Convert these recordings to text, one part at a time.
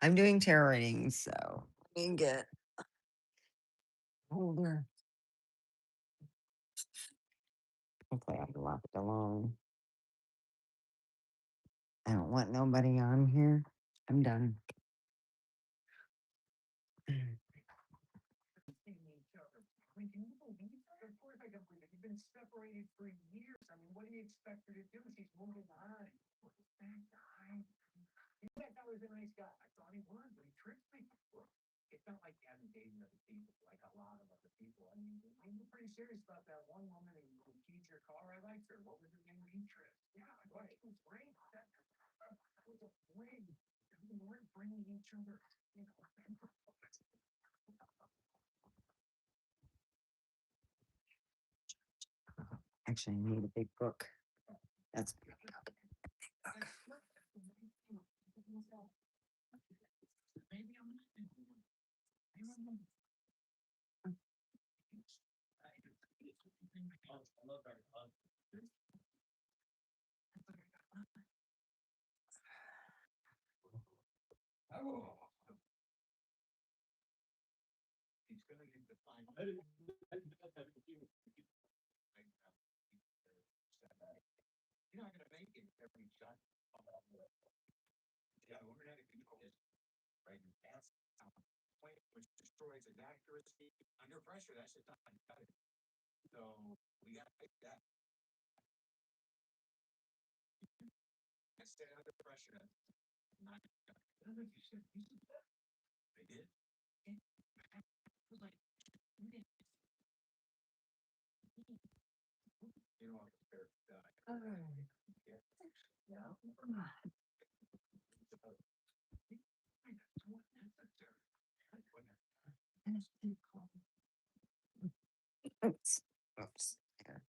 I'm doing tarot readings, so let me get older. Hopefully I'll be left alone. I don't want nobody on here. I'm done. Actually, I need a big book. That's a big book. Oops. Oops. There.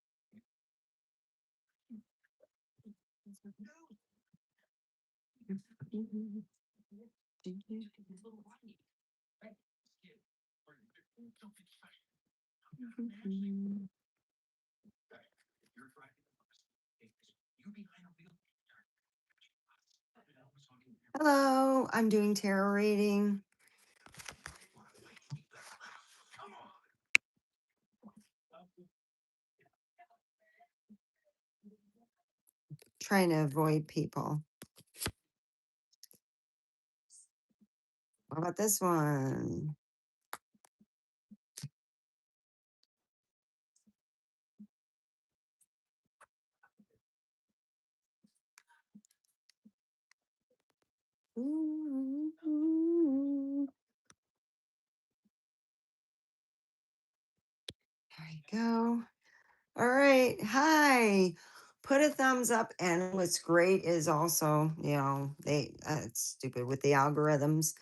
Hello, I'm doing tarot reading. Trying to avoid people. How about this one? Ooh. There you go. All right. Hi. Put a thumbs up. And what's great is also, it's stupid with the algorithms,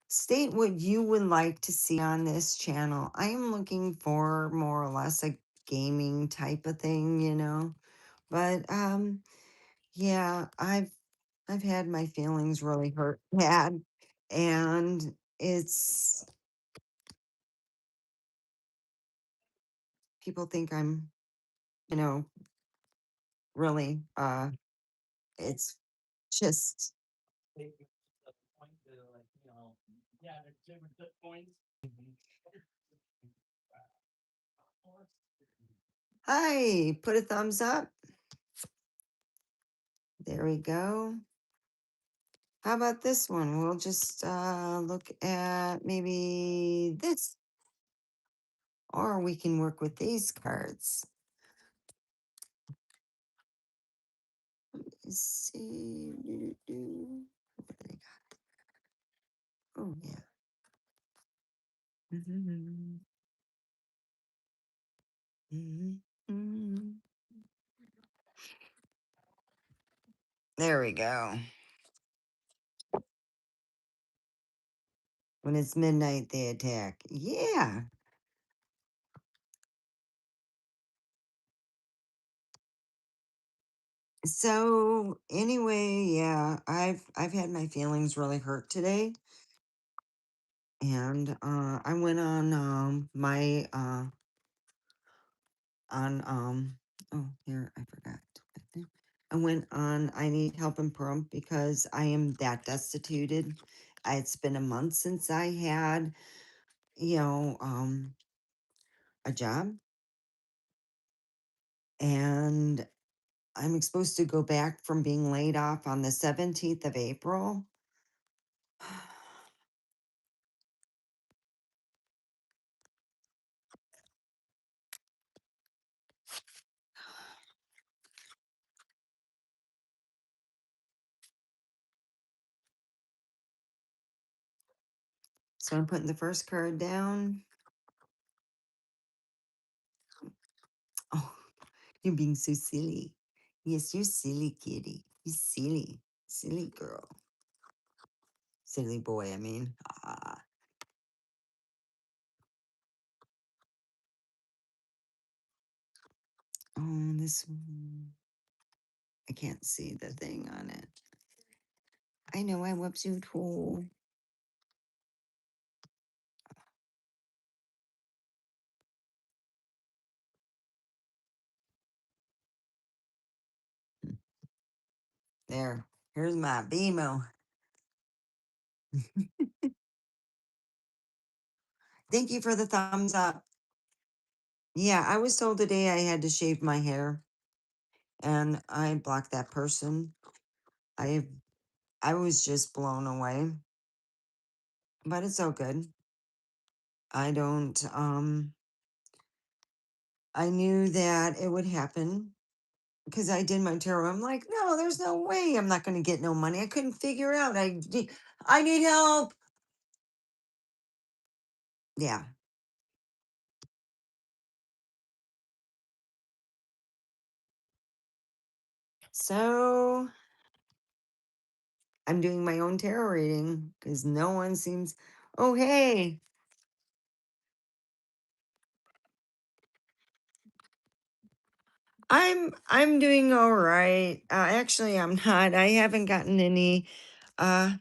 state what you would like to see on this channel. I am looking for more or less a gaming type of thing, but yeah, I've had my feelings really hurt bad, and it's people think I'm, really it's just hi, put a thumbs up. There we go. How about this one? We'll just look at maybe this, or we can work with these cards. Let's see. What do they got? Oh, yeah. Mhm. Mhm. Mhm. There we go. When it's midnight, they attack. Yeah. So anyway, yeah, I've had my feelings really hurt today, and I went on my on oh, here I forgot. I went on I Need Help and Prompt because I am that destituted. It's been a month since I had, you know, a job, and I'm supposed to go back from being laid off on the 17th of April. So I'm putting the first card down. Oh, you're being so silly. Yes, you're silly, kitty. You silly, silly girl. Silly boy, I mean. Ah. Oh, this one. I can't see the thing on it. I know I whoops you too. There. Here's my BMO. Thank you for the thumbs up. Yeah, I was told today I had to shave my hair, and I blocked that person. I I was just blown away, but it's all good. I don't I knew that it would happen because I did my tarot. I'm like, no, there's no way I'm not going to get no money. I couldn't figure out. I need help. Yeah. So I'm doing my own tarot reading because no one seems. Oh, hey, I'm doing all right. Actually, I'm not. I haven't gotten any. Uh,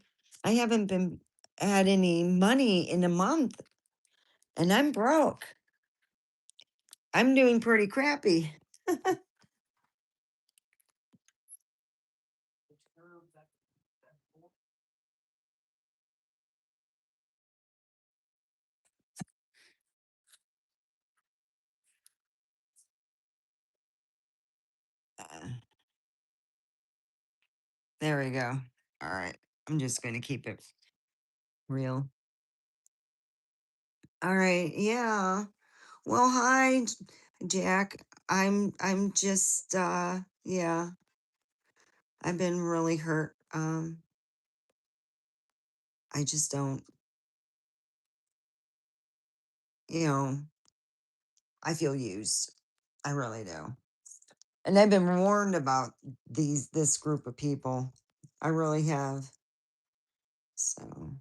I haven't been had any money in a month, and I'm broke. I'm doing pretty crappy. Uh, there we go. All right. I'm just gonna keep it real. All right. Yeah. Well, hi, Jack. I'm just yeah, I've been really hurt. I just don't, you know, I feel used. I really do. And I've been warned about this group of people. I really have. So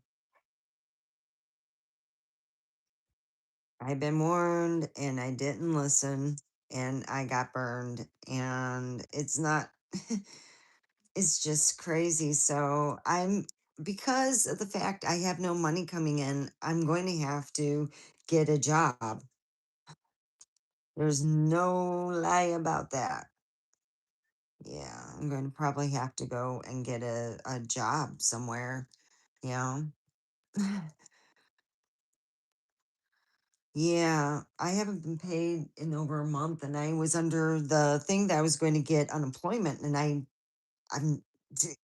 I've been warned and I didn't listen and I got burned and it's not it's just crazy. So I'm because of the fact I have no money coming in, I'm going to have to get a job. There's no lie about that. Yeah, I'm going to probably have to go and get a job somewhere, you know. Yeah, I haven't been paid in over a month and I was under the thing that I was going to get unemployment and I'm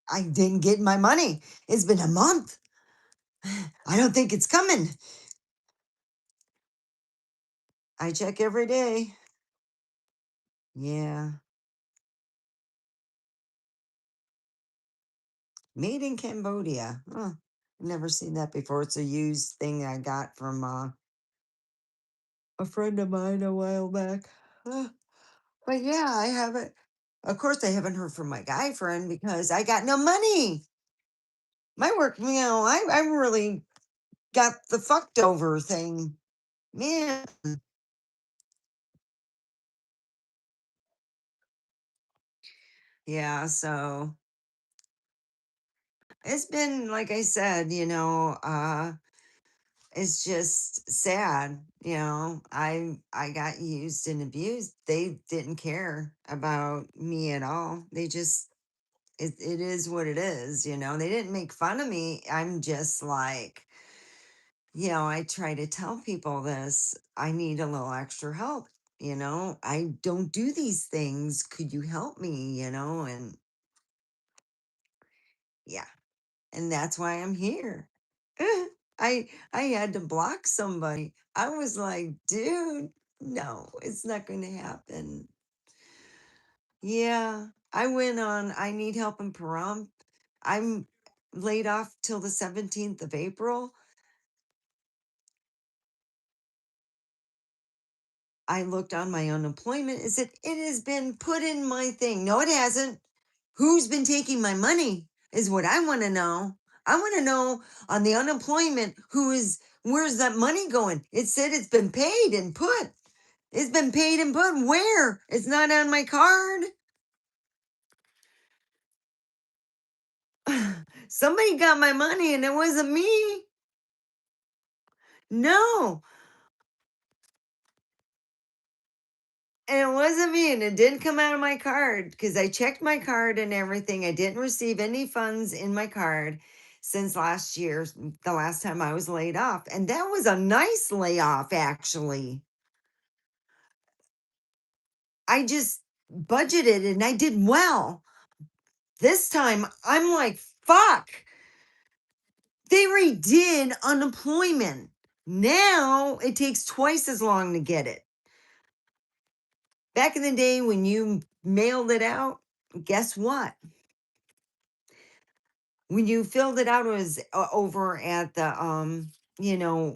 I didn't get my money. It's been a month. I don't think it's coming. I check every day. Yeah. Made in Cambodia. Huh. Never seen that before. It's a used thing I got from a friend of mine a while back. Huh. But yeah, I haven't. Of course, I haven't heard from my guy friend because I got no money. My work, I really got the fucked over thing. Man. Yeah, so it's been like I said, It's just sad, I got used and abused. They didn't care about me at all. They just it is what it is. They didn't make fun of me. I'm just like, I try to tell people this. I need a little extra help. I don't do these things. Could you help me? And yeah, and that's why I'm here. I had to block somebody. I was like, dude, no, it's not going to happen. Yeah, I went on. I need help in Pahrump. I'm laid off till the 17th of April. I looked on my unemployment. It has been put in my thing. No, it hasn't. Who's been taking my money is what I want to know. I want to know on the unemployment where's that money going? It said it's been paid and put. It's been paid and put. Where? It's not on my card. Somebody got my money and it wasn't me. No, and it wasn't me, and it didn't come out of my card because I checked my card and everything. I didn't receive any funds in my card since last year, the last time I was laid off. And that was a nice layoff, actually. I just budgeted and I did well. This time, I'm like, fuck, they redid unemployment. Now it takes twice as long to get it. Back in the day when you mailed it out, guess what? When you filled it out, it was over at the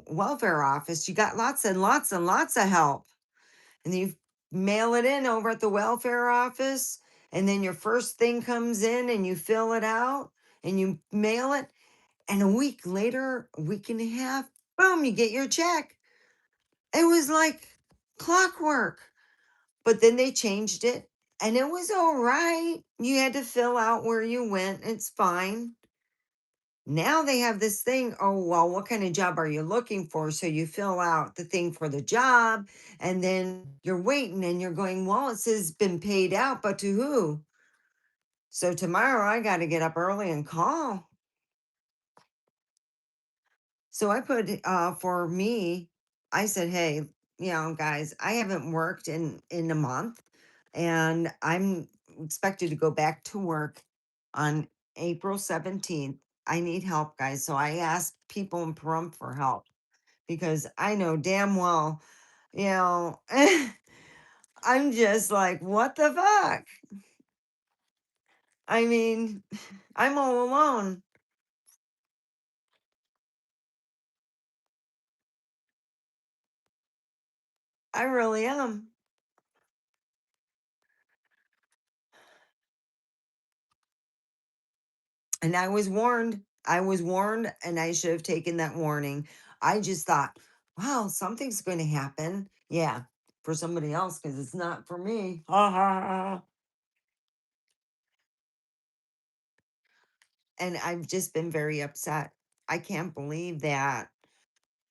welfare office. You got lots and lots and lots of help, and you mail it in over at the welfare office, and then your first thing comes in and you fill it out and you mail it, and a week later, a week and a half, boom, you get your check. It was like clockwork. But then they changed it, and it was all right. You had to fill out where you went. It's fine. Now they have this thing. Oh, well, what kind of job are you looking for? So you fill out the thing for the job, and then you're waiting and you're going, well, it says been paid out, but to who? So tomorrow I got to get up early and call. So I put for me, I said, hey, guys, I haven't worked in a month, and I'm expected to go back to work on April 17th. I need help, guys. So I asked people in Pahrump for help because I know damn well, you know, I'm just like, what the fuck? I mean, I'm all alone. I really am. And I was warned. I was warned, and I should have taken that warning. I just thought, wow, something's going to happen. Yeah, for somebody else because it's not for me. Ha ha ha. And I've just been very upset. I can't believe that.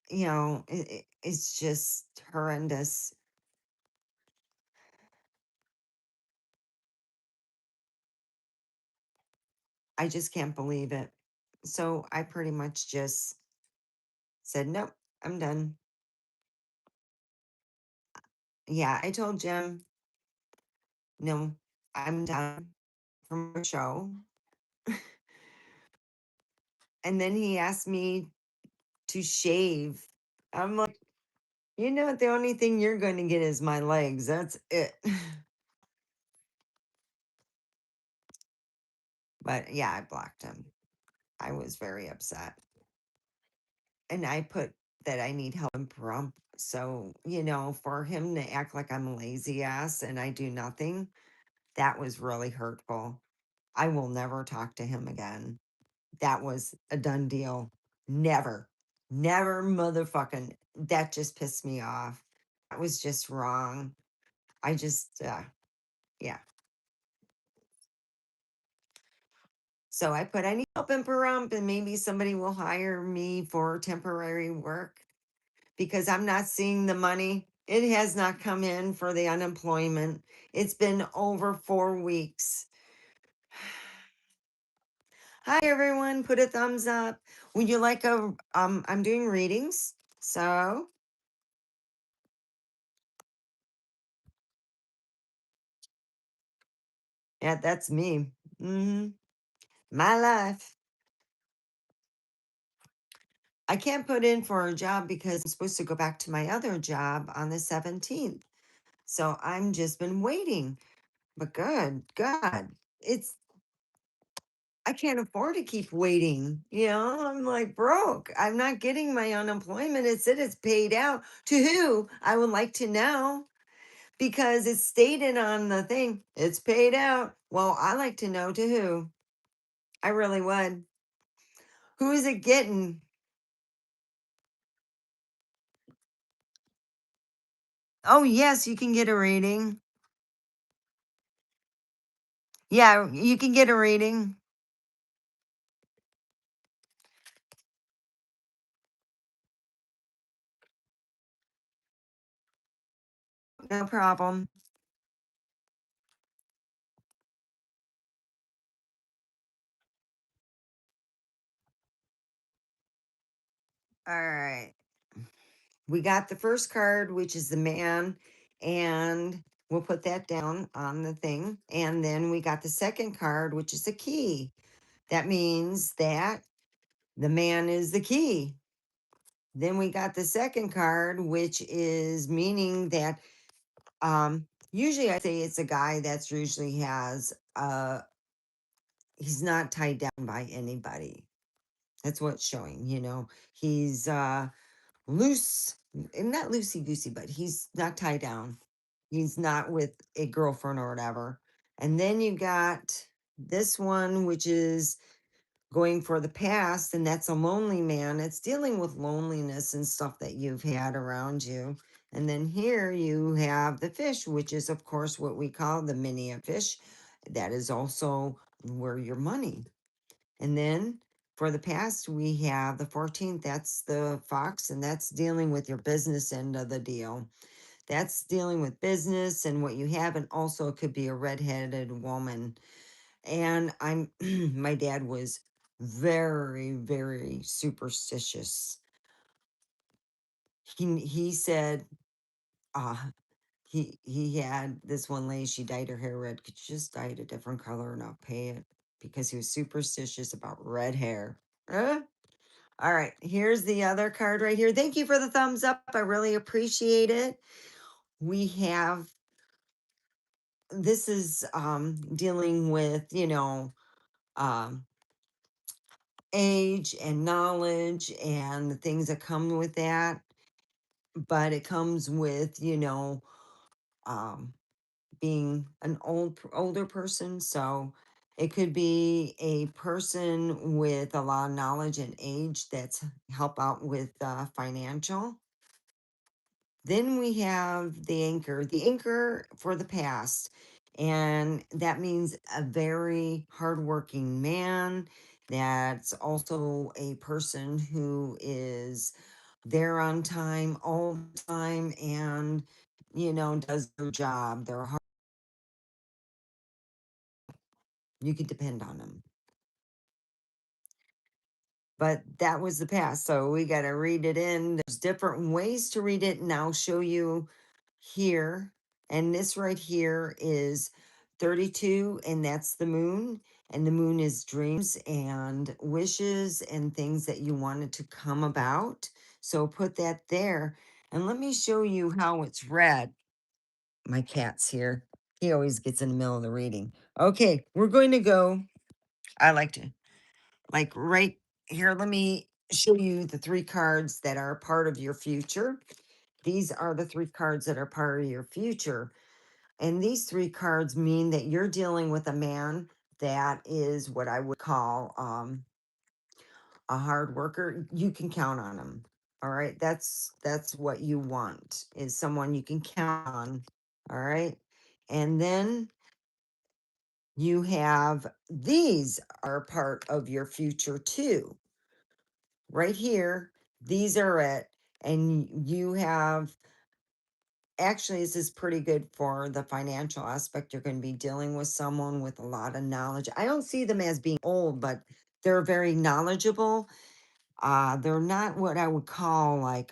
It's just horrendous. I just can't believe it. So I pretty much just said, nope, I'm done. Yeah, I told Jim, no, I'm done from the show. And then he asked me to shave. I'm like, the only thing you're going to get is my legs. That's it. But yeah, I blocked him. I was very upset. And I put that I need help in Pahrump. So, for him to act like I'm a lazy ass and I do nothing, that was really hurtful. I will never talk to him again. That was a done deal. Never, never motherfucking. That just pissed me off. That was just wrong. I just, yeah. So I put, I need help in Pahrump, and maybe somebody will hire me for temporary work because I'm not seeing the money. It has not come in for the unemployment. It's been over 4 weeks. Hi everyone, put a thumbs up. Would you like I'm doing readings. So yeah, that's me. hmm My life. I can't put in for a job because I'm supposed to go back to my other job on the 17th. So I'm just been waiting. But good God, it's I can't afford to keep waiting. I'm like broke. I'm not getting my unemployment. It said it's paid out. To who? I would like to know because it's stated on the thing. It's paid out. Well, I like to know to who. I really would. Who is it getting? Oh, yes, you can get a reading. Yeah, you can get a reading. No problem. All right. We got the first card, which is the man, and we'll put that down on the thing. And then we got the second card, which is the key. That means that the man is the key. Then we got the second card, which is meaning that usually I say it's a guy that's usually has he's not tied down by anybody. That's what's showing, He's loose, not loosey goosey, but he's not tied down. He's not with a girlfriend or whatever. And then you got this one, which is going for the past, and that's a lonely man. It's dealing with loneliness and stuff that you've had around you. And then here you have the fish, which is, of course, what we call the mini a fish. That is also where your money. And then for the past, we have the 14th. That's the fox, and that's dealing with your business end of the deal. That's dealing with business and what you have, and also it could be a redheaded woman. And my dad was very, very superstitious. He said, uh, he had this one lady, she dyed her hair red. Could you just dye it a different color and I'll pay it? Because he was superstitious about red hair. All right, here's the other card right here. Thank you for the thumbs up. I really appreciate it. We have this is dealing with, um age and knowledge and the things that come with that, but it comes with, um being an older person. So it could be a person with a lot of knowledge and age that's help out with financial. Then we have the anchor for the past. And that means a very hardworking man. That's also a person who is there on time, all the time, and, does their job. You could depend on them. But that was the past. So we got to read it in. There's different ways to read it, and I'll show you here. And this right here is 32, and that's the moon. And the moon is dreams and wishes and things that you wanted to come about. So put that there. And let me show you how it's read. My cat's here. He always gets in the middle of the reading. Okay, we're going to go. I like to like right here. Let me show you the three cards that are part of your future. These are the three cards that are part of your future. And these three cards mean that you're dealing with a man that is what I would call a hard worker. You can count on him. All right. That's what you want, is someone you can count on. All right. And then You have these are part of your future too. Right here, these are it. And you have actually, this is pretty good for the financial aspect. You're going to be dealing with someone with a lot of knowledge. I don't see them as being old, but they're very knowledgeable. They're not what I would call like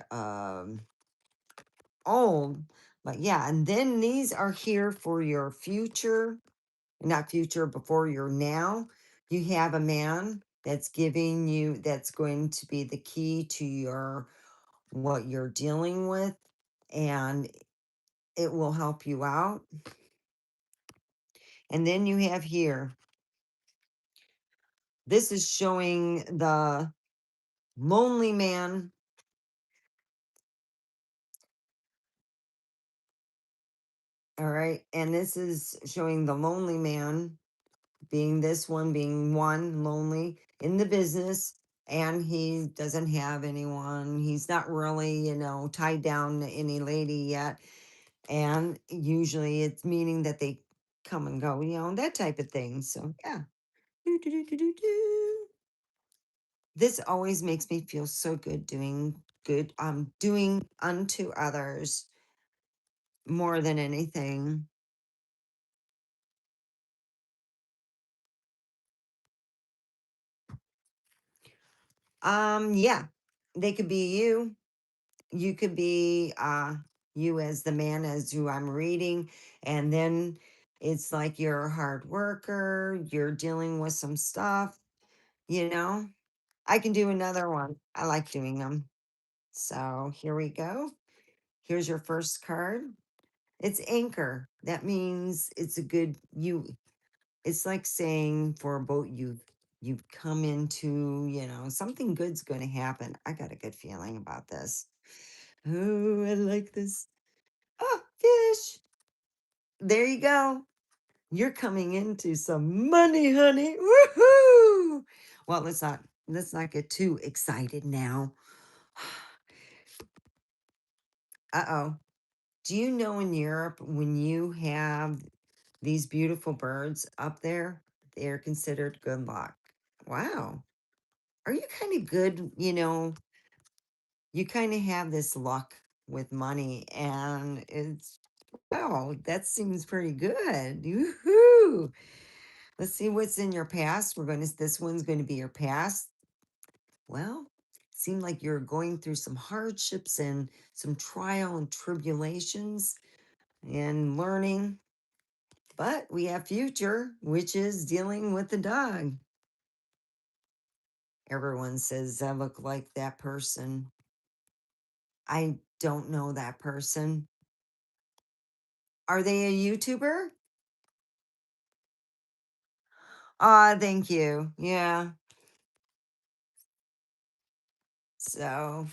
old, but yeah. And then these are here for your future, not future, before your now. You have a man that's giving you, that's going to be the key to your what you're dealing with, and it will help you out. And then you have here, this is showing the lonely man. All right. And this is showing the lonely man being this one, being one lonely in the business. And he doesn't have anyone. He's not really, tied down to any lady yet. And usually it's meaning that they come and go, that type of thing. So, yeah. Do, do, do, do, do, do. This always makes me feel so good doing good, doing unto others more than anything. Yeah, they could be you. You could be you as the man as who I'm reading, and then it's like you're a hard worker, you're dealing with some stuff, you know. I can do another one. I like doing them. So here we go. Here's your first card. It's anchor. That means it's a good you. It's like saying for a boat you've come into, something good's going to happen. I got a good feeling about this. Oh, I like this. Oh, fish. There you go. You're coming into some money, honey. Woohoo! Well, let's not get too excited now. Uh-oh. Do you know in Europe when you have these beautiful birds up there, they're considered good luck? Wow. Are you kind of good? You kind of have this luck with money, and it's wow, that seems pretty good. Woohoo! Let's see what's in your past. This one's going to be your past. Well, it seemed like you're going through some hardships and some trial and tribulations and learning. But we have future, which is dealing with the dog. Everyone says I look like that person. I don't know that person. Are they a YouTuber? Ah, thank you. Yeah. So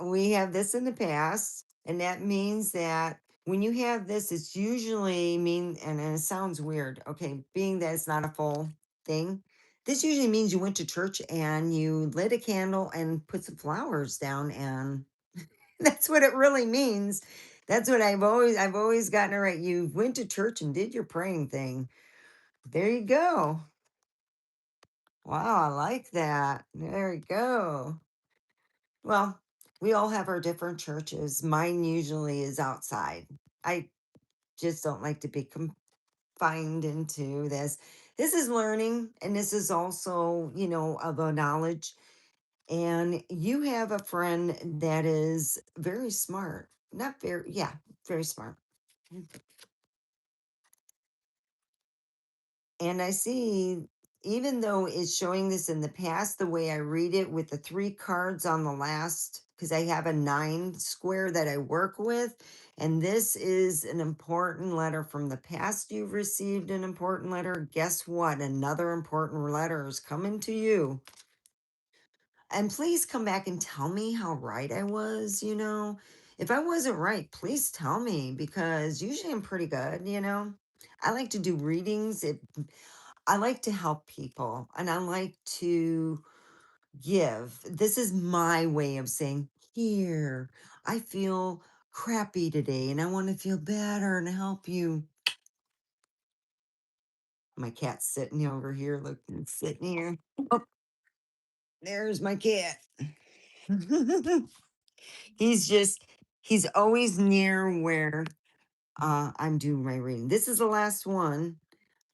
we have this in the past, and that means that when you have this, it's usually and it sounds weird. Okay, being that it's not a full thing, this usually means you went to church and you lit a candle and put some flowers down, and that's what it really means. That's what I've always gotten it right. You went to church and did your praying thing. There you go. Wow, I like that. There you go. Well, we all have our different churches. Mine usually is outside. I just don't like to be confined into this. This is learning, and this is also, of a knowledge. And you have a friend that is very smart. Not very, yeah, very smart. And I see, even though it's showing this in the past, the way I read it with the three cards on the last, because I have a 9 square that I work with. And this is an important letter from the past. You've received an important letter. Guess what? Another important letter is coming to you. And please come back and tell me how right I was. If I wasn't right, please tell me because usually I'm pretty good. I like to do readings. I like to help people and I like to give. This is my way of saying, here, I feel crappy today and I want to feel better and help you. My cat's sitting over here, looking, sitting here. Oh, there's my cat. he's just, he's always near where I'm doing my reading. This is the last one.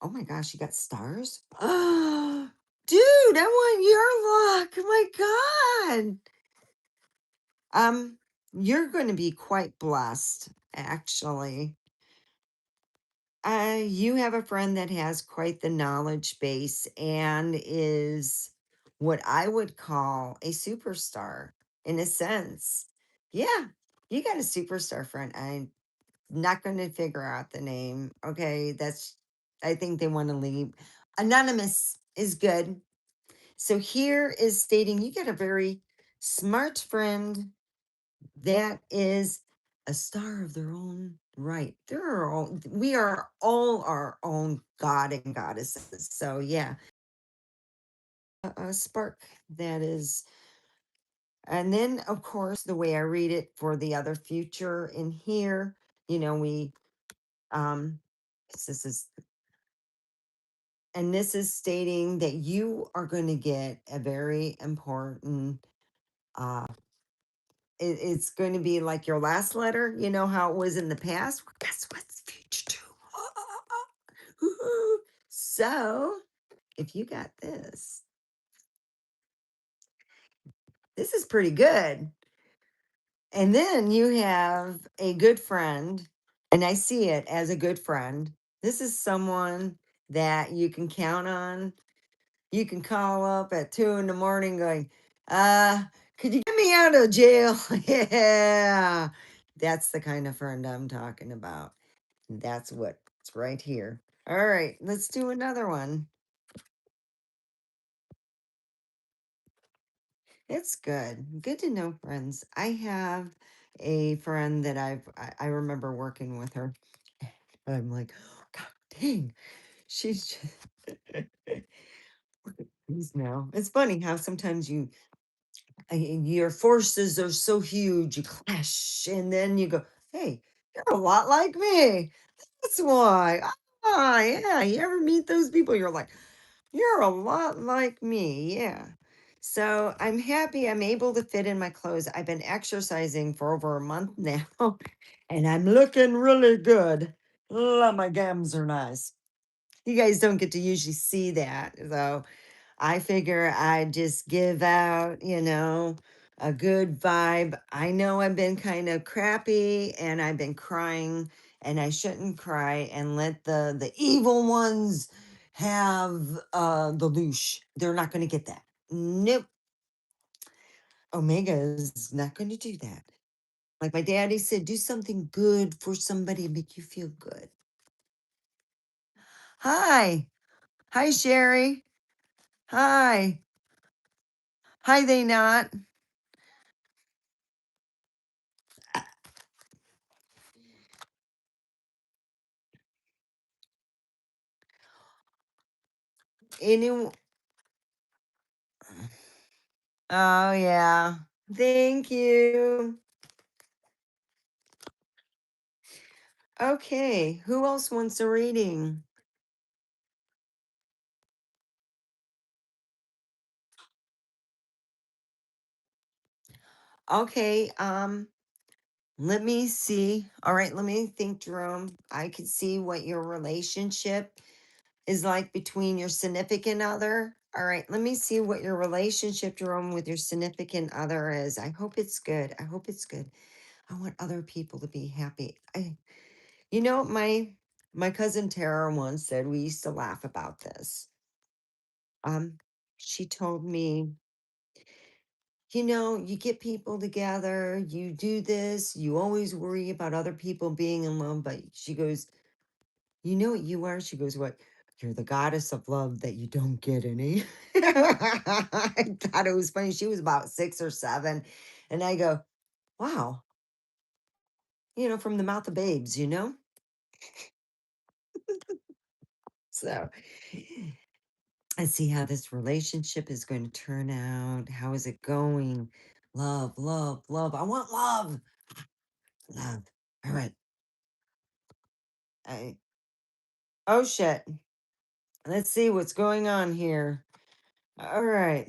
Oh my gosh, you got stars? Dude, I want your luck. Oh my God. You're going to be quite blessed, actually. You have a friend that has quite the knowledge base and is what I would call a superstar in a sense. Yeah, you got a superstar friend. I'm not going to figure out the name. Okay, I think they want to leave. Anonymous is good. So here is stating you got a very smart friend that is a star of their own right. We are all our own god and goddesses. So yeah, a spark that is, and then of course the way I read it for the other future in here, we um this is and this is stating that you are going to get a very important uh it's going to be like your last letter, you know how it was in the past. Well, guess what's future too? Woo-hoo. So, if you got this is pretty good. And then you have a good friend, and I see it as a good friend. This is someone that you can count on. You can call up at 2 in the morning going, could you get me out of jail? Yeah. That's the kind of friend I'm talking about. That's what's right here. All right, let's do another one. It's good. Good to know friends. I have a friend that I remember working with her. I'm like, God dang, she's just now. It's funny how sometimes your forces are so huge, you clash, and then you go, hey, you're a lot like me. That's why. Ah, yeah. You ever meet those people? You're like, you're a lot like me. Yeah. So I'm happy I'm able to fit in my clothes. I've been exercising for over a month now, and I'm looking really good. Oh, my gams are nice. You guys don't get to usually see that. So I figure I just give out, a good vibe. I know I've been kind of crappy and I've been crying and I shouldn't cry and let the evil ones have the loosh. They're not going to get that. Nope. Omega is not going to do that. Like my daddy said, do something good for somebody, make you feel good. Hi. Hi, Sherry. Hi. Hi, they not. Any, Oh, yeah. Thank you. Okay. Who else wants a reading? Okay. Let me see. All right. Let me think, Jerome. I could see what your relationship is like between your significant other. All right. Let me see what your relationship, Jerome, with your significant other is. I hope it's good. I hope it's good. I want other people to be happy. My cousin Tara once said we used to laugh about this. She told me, you get people together, you do this, you always worry about other people being in love, but she goes, you know what you are? She goes, what? You're the goddess of love that you don't get any. I thought it was funny. She was about 6 or 7. And I go, wow, from the mouth of babes. So I see how this relationship is going to turn out. How is it going? Love, love, love. I want love. Love. All right. I, oh, shit. Let's see what's going on here. All right.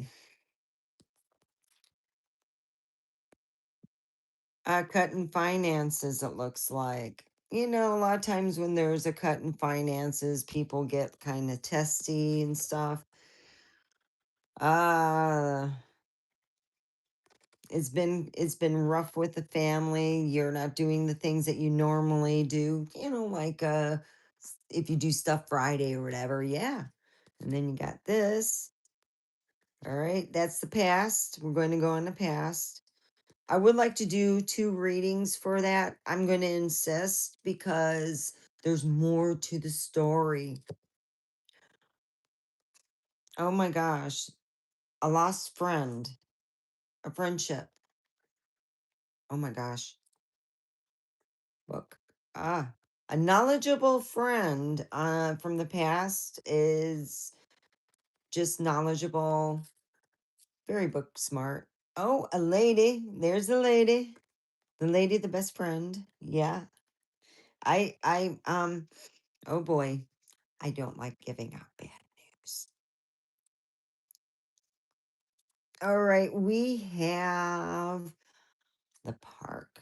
Cut in finances, it looks like. A lot of times when there's a cut in finances, people get kind of testy and stuff. Uh, it's been rough with the family. You're not doing the things that you normally do, like if you do stuff Friday or whatever, yeah. And then you got this. All right, that's the past. We're going to go on the past. I would like to do two readings for that. I'm going to insist because there's more to the story. Oh my gosh. A lost friend, a friendship. Oh my gosh. Look. A knowledgeable friend from the past is just knowledgeable, very book smart. Oh, a lady. There's a lady. The lady, the best friend. Yeah. Oh boy. I don't like giving out bad news. All right, we have the park.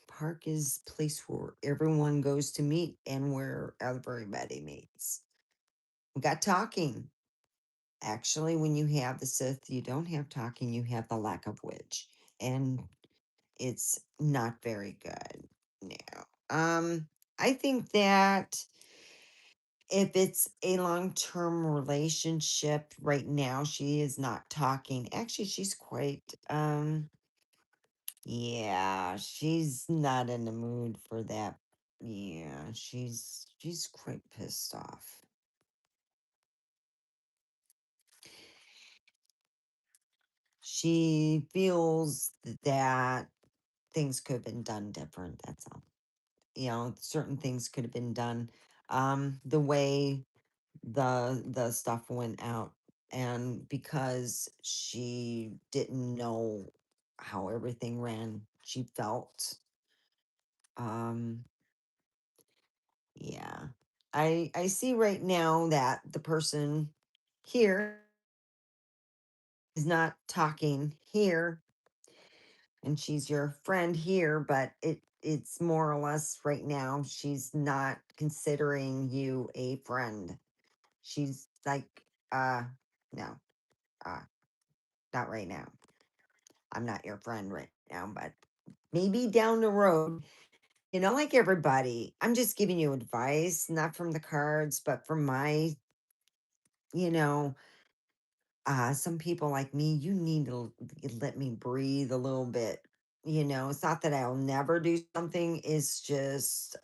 Park is place where everyone goes to meet and where everybody meets. We got talking. Actually, when you have the Sith, you don't have talking, you have the lack of which. And it's not very good. No. I think that if it's a long-term relationship right now, she is not talking. Actually, she's quite yeah, she's not in the mood for that. Yeah, she's quite pissed off. She feels that things could have been done different, that's all. Certain things could have been done the way the stuff went out, and because she didn't know how everything ran, she felt um yeah. I see right now that the person here is not talking here, and she's your friend here, but it's more or less right now she's not considering you a friend. She's like, no, uh, not right now. I'm not your friend right now, but maybe down the road, like everybody, I'm just giving you advice, not from the cards, but from my, you know, some people like me, you need to let me breathe a little bit. It's not that I'll never do something, it's just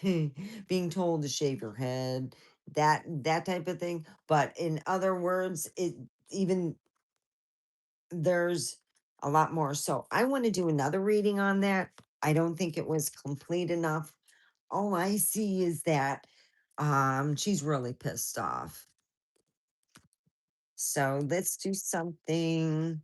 being told to shave your head, that type of thing. But in other words, it even there's a lot more. So I want to do another reading on that. I don't think it was complete enough. All I see is that she's really pissed off. So let's do something.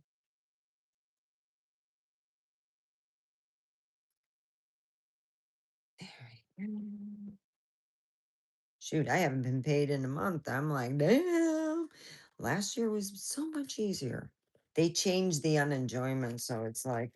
Shoot, I haven't been paid in a month. I'm like, damn. Last year was so much easier. They changed the unenjoyment, so it's like,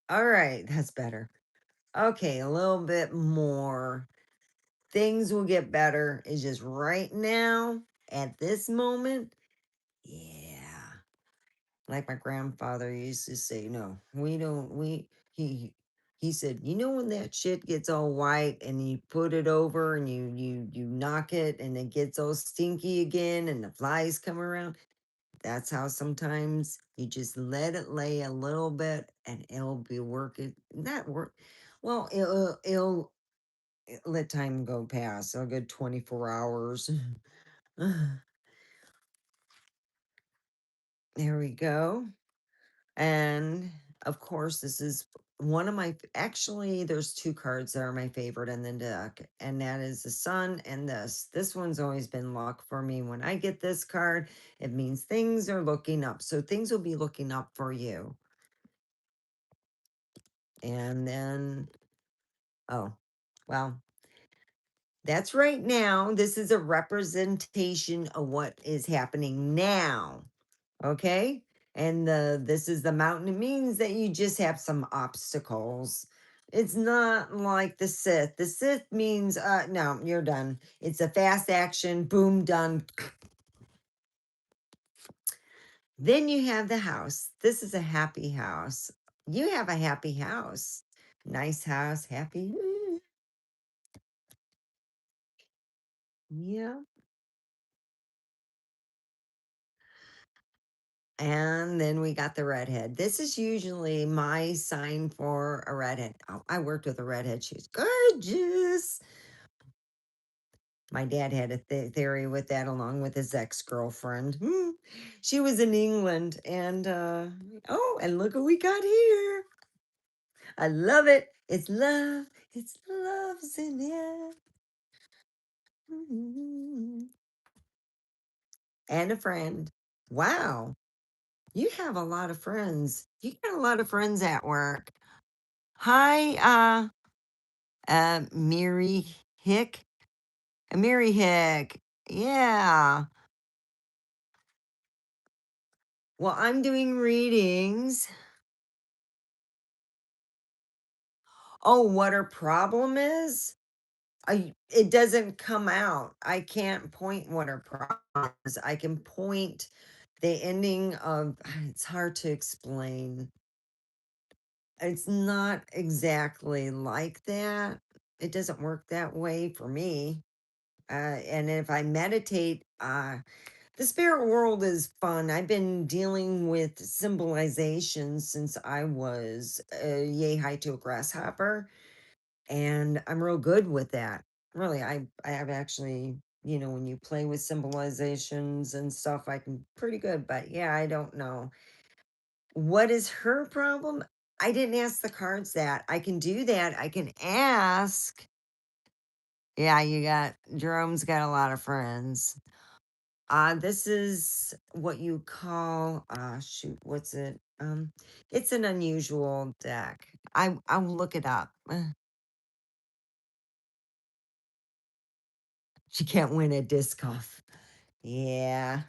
all right, that's better. Okay, a little bit more. Things will get better. It's just right now, at this moment, yeah. Like my grandfather used to say, no, we don't, he said, when that shit gets all white and you put it over and you knock it and it gets all stinky again and the flies come around. That's how sometimes you just let it lay a little bit and it'll be working. Not work. Well, it'll let time go past. A good 24 hours. There we go. And of course, this is one of my actually there's two cards that are my favorite in the deck, and that is the sun and this one's always been luck for me. When I get this card, it means things are looking up, so things will be looking up for you. And then, oh, well, that's right now. This is a representation of what is happening now. Okay? And this is the mountain. It means that you just have some obstacles. It's not like the Sith. The Sith means no, you're done. It's a fast action, boom, done. Then you have the house. This is a happy house. You have a happy house. Nice house, happy. Yeah. And then we got the redhead. This is usually my sign for a redhead. Oh, I worked with a redhead. She was gorgeous. My dad had a theory with that, along with his ex-girlfriend. She was in England, and oh, and look what we got here. I love it. It's love. It's love's in the air. Mhm. And a friend. Wow, you have a lot of friends. You got a lot of friends at work. Hi, Mary Hick. Mary Hick. Yeah. Well, I'm doing readings. Oh, what her problem is? It doesn't come out. I can't point what her problem is. I can point the ending of it's hard to explain. It's not exactly like that. It doesn't work that way for me. And if I meditate, the spirit world is fun. I've been dealing with symbolization since I was yay high to a grasshopper, and I'm real good with that. Really, I have actually, when you play with symbolizations and stuff, I can pretty good. But yeah, I don't know what is her problem. I didn't ask the cards that. I can do that. I can ask. Yeah, you got Jerome's got a lot of friends. This is what you call shoot, what's it? It's an unusual deck. I'll look it up. She can't win at disc golf. Yeah.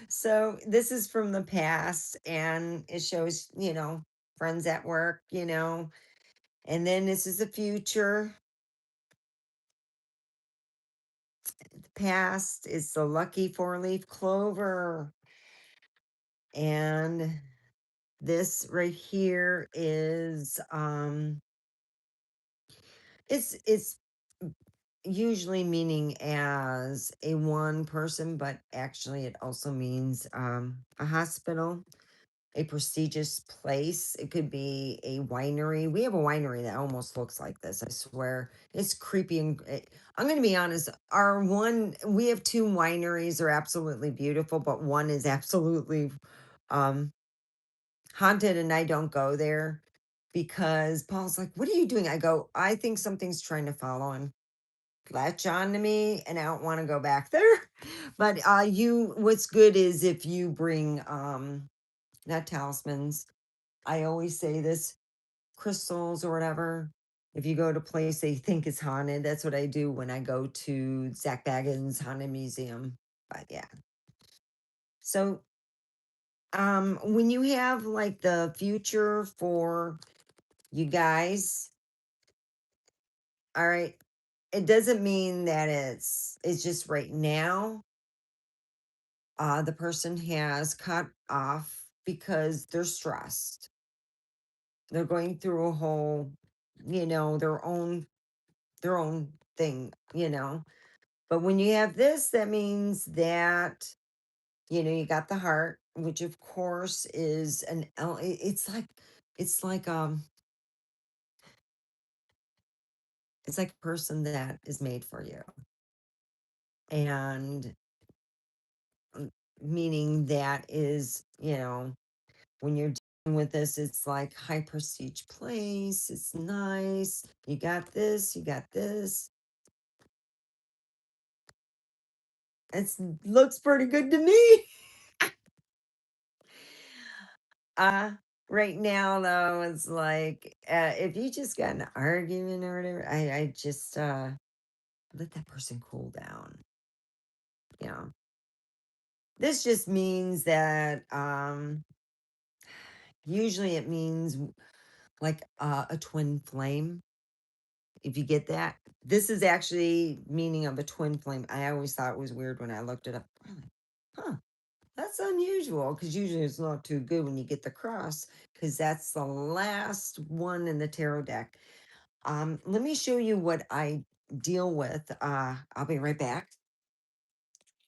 So this is from the past, and it shows, friends at work, and then this is the future. The past is the lucky four-leaf clover. And this right here is it's usually meaning as a one person, but actually it also means a hospital, a prestigious place. It could be a winery. We have a winery that almost looks like this. I swear, it's creepy. And I'm going to be honest. We have two wineries. They're absolutely beautiful, but one is absolutely um, haunted, and I don't go there because Paul's like, "What are you doing?" I go, "I think something's trying to follow him, latch on to me, and I don't want to go back there." But what's good is if you bring not talismans. I always say this, crystals or whatever. If you go to a place they think is haunted, that's what I do when I go to Zach Baggins Haunted Museum. But yeah. So when you have like the future for you guys, all right, it doesn't mean that it's just right now. The person has cut off because they're stressed. They're going through a whole, their own thing, But when you have this, that means that, you got the heart, which of course is it's like it's like a person that is made for you. And meaning that is, when you're dealing with this, it's like high prestige place. It's nice. You got this, you got this. It looks pretty good to me. Uh, right now though, it's like if you just got an argument or whatever, I just let that person cool down. Yeah. This just means that usually it means like a twin flame. If you get that, this is actually meaning of a twin flame. I always thought it was weird when I looked it up. I'm like, huh, that's unusual because usually it's not too good when you get the cross because that's the last one in the tarot deck. Let me show you what I deal with. I'll be right back.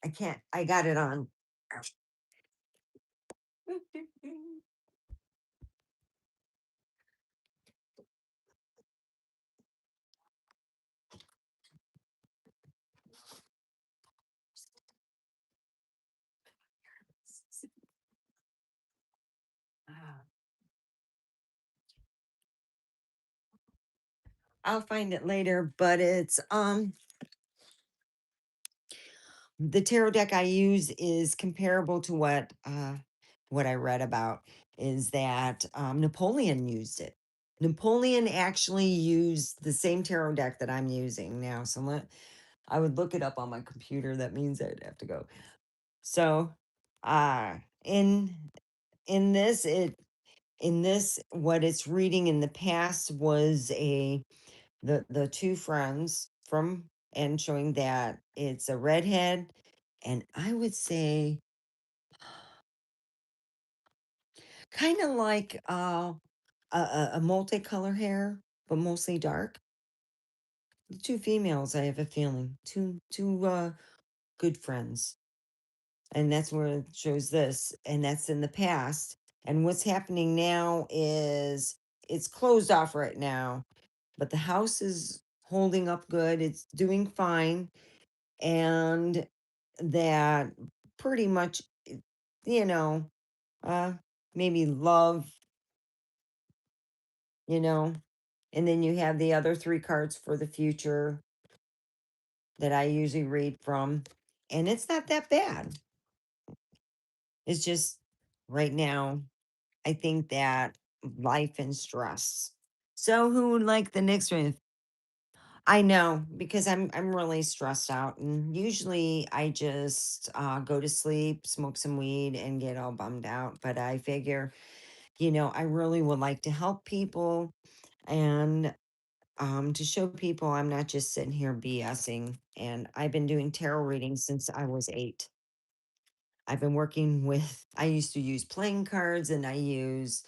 I can't. I got it on. I'll find it later, but it's the tarot deck I use is comparable to what I read about is that Napoleon used it. Napoleon actually used the same tarot deck that I'm using now. So I would look it up on my computer. That means I'd have to go. So uh in in this it in this what it's reading in the past was the two friends from and showing that it's a redhead, and I would say kind of like a multicolor hair, but mostly dark. The two females, I have a feeling, two good friends, and that's where it shows this, and that's in the past. And what's happening now is it's closed off right now, but the house is holding up good. It's doing fine, and that pretty much, you know, uh, maybe love, you know, and then you have the other three cards for the future that I usually read from, and it's not that bad. It's just right now, I think that life and stress. So who would like the next one? I know because I'm really stressed out, and usually I just go to sleep, smoke some weed, and get all bummed out. But I figure, I really would like to help people and to show people I'm not just sitting here BSing. And I've been doing tarot readings since I was 8. I've been working with. I used to use playing cards, and I use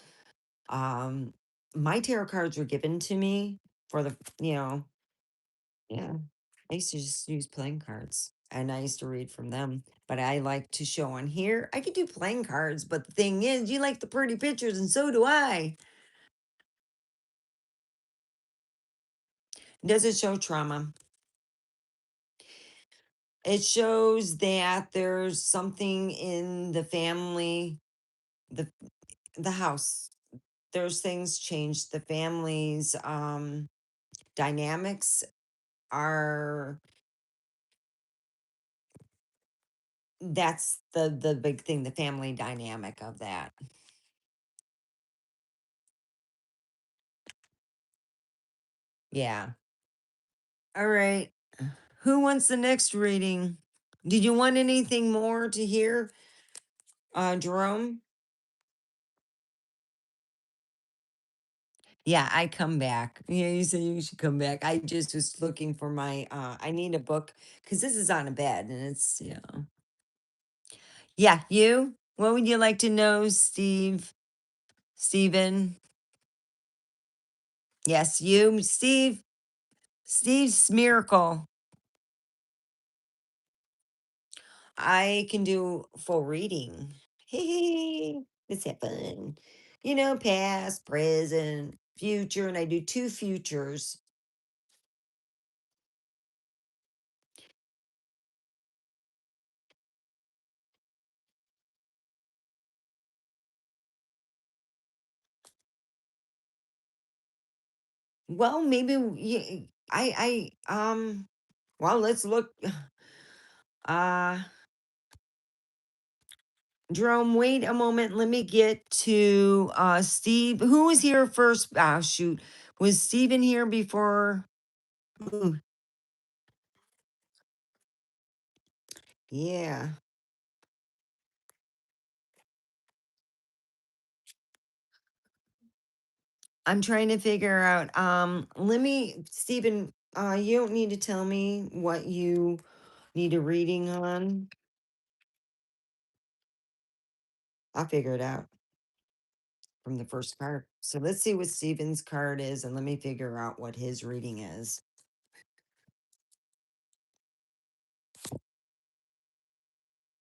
um my tarot cards were given to me for yeah. I used to just use playing cards and I used to read from them. But I like to show on here. I could do playing cards, but the thing is, you like the pretty pictures, and so do I. Does it show trauma? It shows that there's something in the family, the the house. There's things changed. The family's dynamics are that's the big thing, the family dynamic of that. Yeah. All right. Who wants the next reading? Did you want anything more to hear, Jerome? Yeah, I come back. Yeah, you said you should come back. I just was looking for my I need a book because this is on a bed and it's yeah, you? What would you like to know, Steve? Steven? Yes, you, Steve. Steve's miracle. I can do full reading. Hey, it's fun. Past, present, future, and I do two futures. Well, maybe well, let's look. Uh, Jerome, wait a moment. Let me get to Steve. Who was here first? Ah, shoot. Was Steven here before? Ooh, yeah. I'm trying to figure out. Let me, Steven, you don't need to tell me what you need a reading on. I'll figure it out from the first card. So let's see what Steven's card is, and let me figure out what his reading is.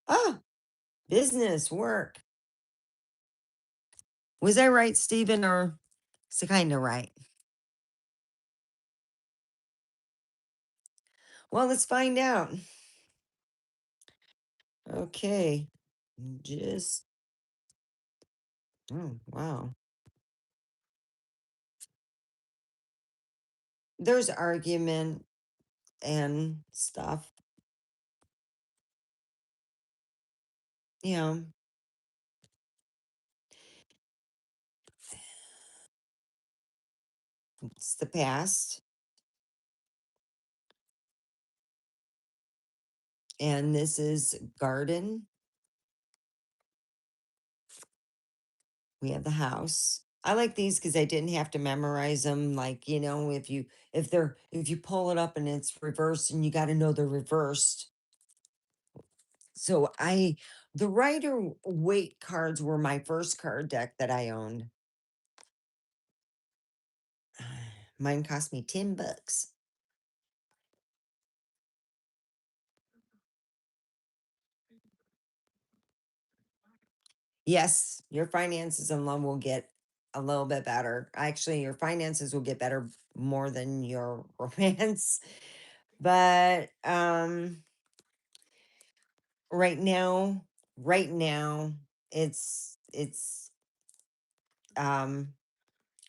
Oh, business, work. Was I right, Steven, or is it kind of right? Well, let's find out. Okay. Just, oh, wow. There's argument and stuff. You know, it's the past. And this is garden. We have the house. I like these because I didn't have to memorize them. Like, if you pull it up and it's reversed and you got to know they're reversed. So the Rider Waite cards were my first card deck that I owned. Mine cost me $10. Yes, your finances in love will get a little bit better. Actually, your finances will get better more than your romance. But right now, right now, it's um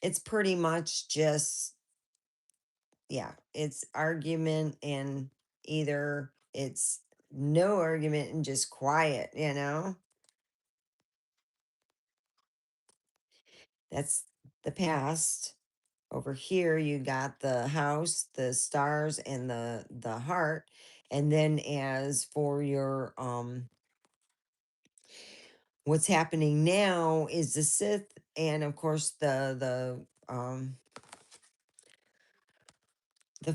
it's pretty much just, yeah, it's argument, and either it's no argument and just quiet. That's the past. Over here, you got the house, the stars, and the heart. And then as for your what's happening now is the Sith, and of course the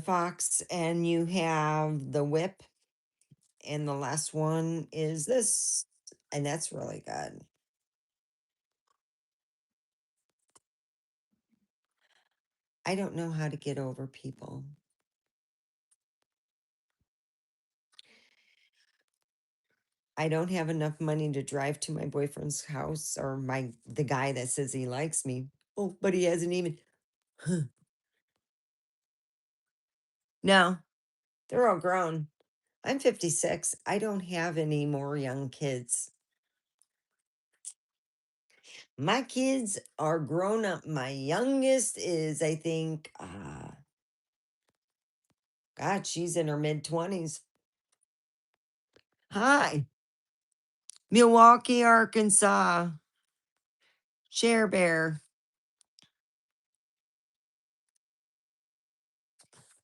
fox, and you have the whip, and the last one is this, and that's really good. I don't know how to get over people. I don't have enough money to drive to my boyfriend's house, or the guy that says he likes me. Oh, but he hasn't even. No, they're all grown. I'm 56. I don't have any more young kids. My kids are grown up. My youngest is, I think, God, she's in her mid 20s. Hi, Milwaukee, Arkansas. Share Bear.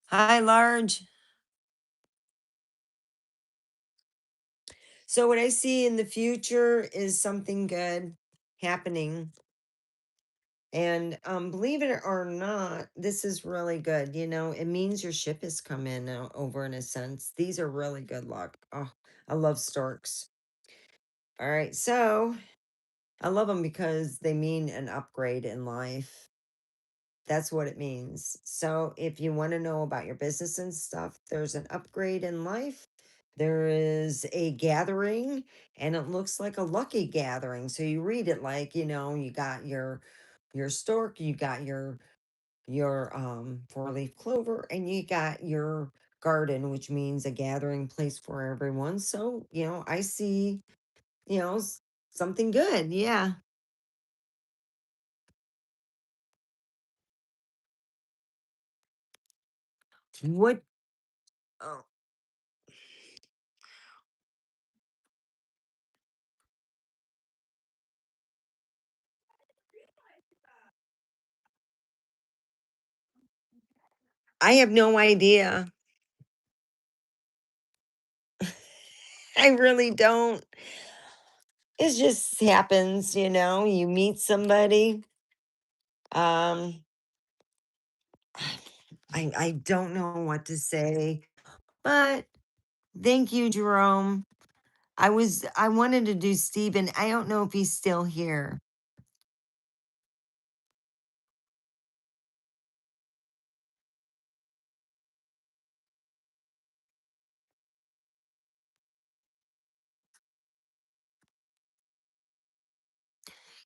Hi, Large. So, what I see in the future is something good happening. And believe it or not, this is really good. It means your ship has come in over in a sense. These are really good luck. Oh, I love storks. All right. So I love them because they mean an upgrade in life. That's what it means. So if you want to know about your business and stuff, there's an upgrade in life. There is a gathering, and it looks like a lucky gathering. So you read it like, you got your stork, you got your four-leaf clover, and you got your garden, which means a gathering place for everyone. So, I see, something good. Yeah. What? Oh, I have no idea. I really don't. It just happens, you meet somebody. Um, I don't know what to say, but thank you, Jerome. I wanted to do Stephen. I don't know if he's still here.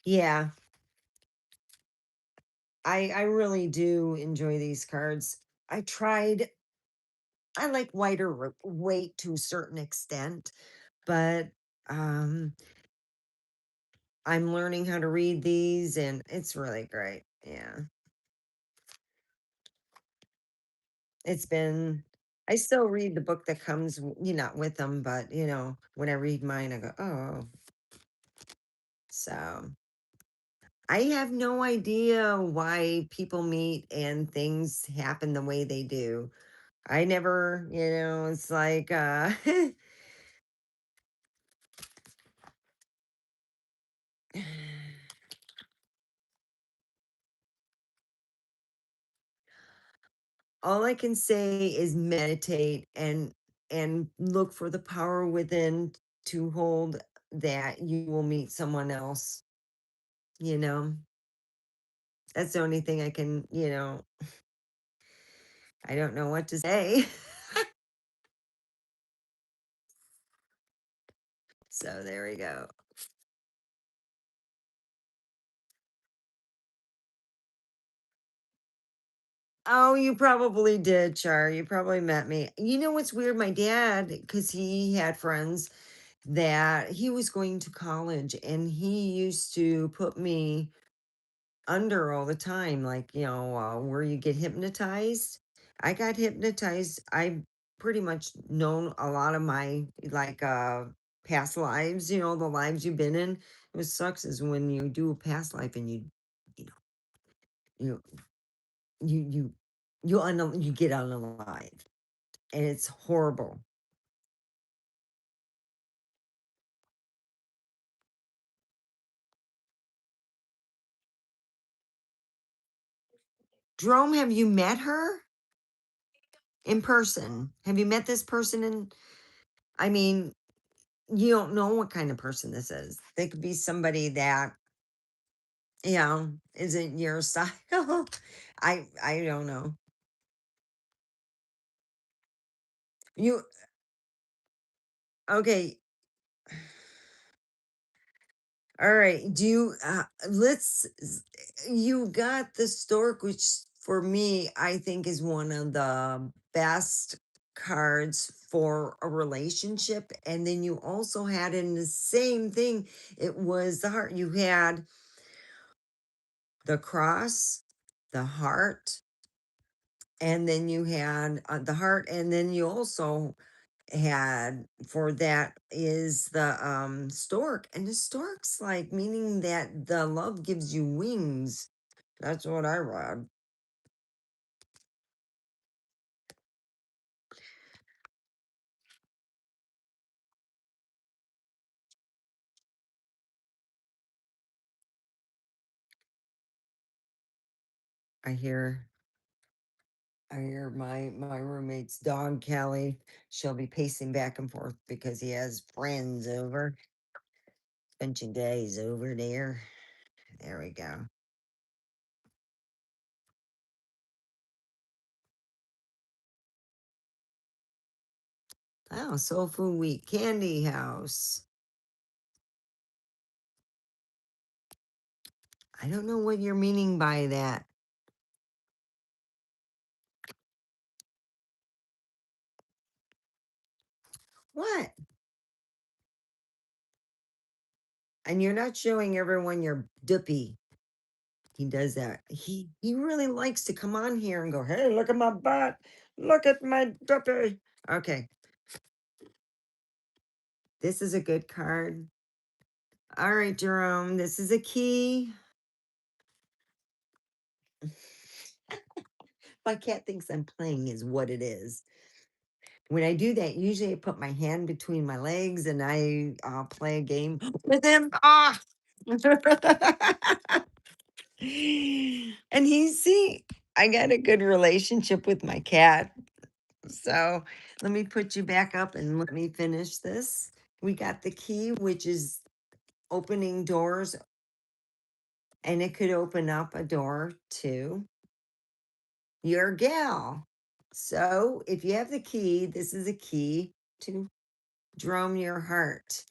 Yeah, I really do enjoy these cards. I tried. I like weight to a certain extent, but um, I'm learning how to read these, and it's really great. Yeah, it's been. I still read the book that comes, not with them, but when I read mine, I go, oh. So I have no idea why people meet and things happen the way they do. I never, it's like, all I can say is meditate and look for the power within to hold that you will meet someone else, you know. That's the only thing I can, I don't know what to say. So there we go. Oh, you probably did, Char. You probably met me. You know what's weird? My dad, because he had friends that he was going to college and he used to put me under all the time, like, where you get hypnotized. I got hypnotized. I pretty much known a lot of my like past lives, the lives you've been in. What sucks is when you do a past life and you know, you you you you get unalive and it's horrible. Jerome, have you met her in person? Have you met this person I mean, you don't know what kind of person this is. They could be somebody that, isn't your style. I don't know. You okay. All right. Do you you got the stork, which for me, I think is one of the best cards for a relationship. And then you also had in the same thing, it was the heart. You had the cross, the heart, and then you had the heart, and then you also had for that is the stork, and the stork's like meaning that the love gives you wings. That's what I read. I hear i hear my roommate's dog Kelly. She'll be pacing back and forth because he has friends over, spending days over there. There we go. Oh, soul food week candy house. I don't know what you're meaning by that. What? And you're not showing everyone your duppy. He does that. He really likes to come on here and go, "Hey, look at my butt. Look at my duppy." Okay, this is a good card. All right, Jerome, this is a key. My cat thinks I'm playing is what it is. When I do that, usually I put my hand between my legs and I play a game with him. Ah! And see, I got a good relationship with my cat. So let me put you back up and let me finish this. We got the key, which is opening doors, and it could open up a door to your gal. So if you have the key, this is a key to drum your heart.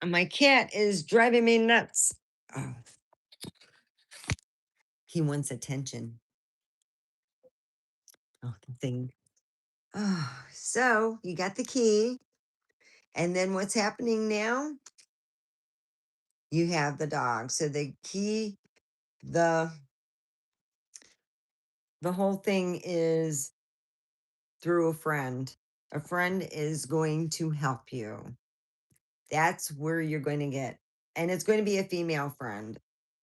And my cat is driving me nuts. Oh, he wants attention. Oh, the thing. Oh, so you got the key. And then what's happening now? You have the dog. So the key, the the whole thing is through a friend. A friend is going to help you. That's where you're going to get. And it's going to be a female friend.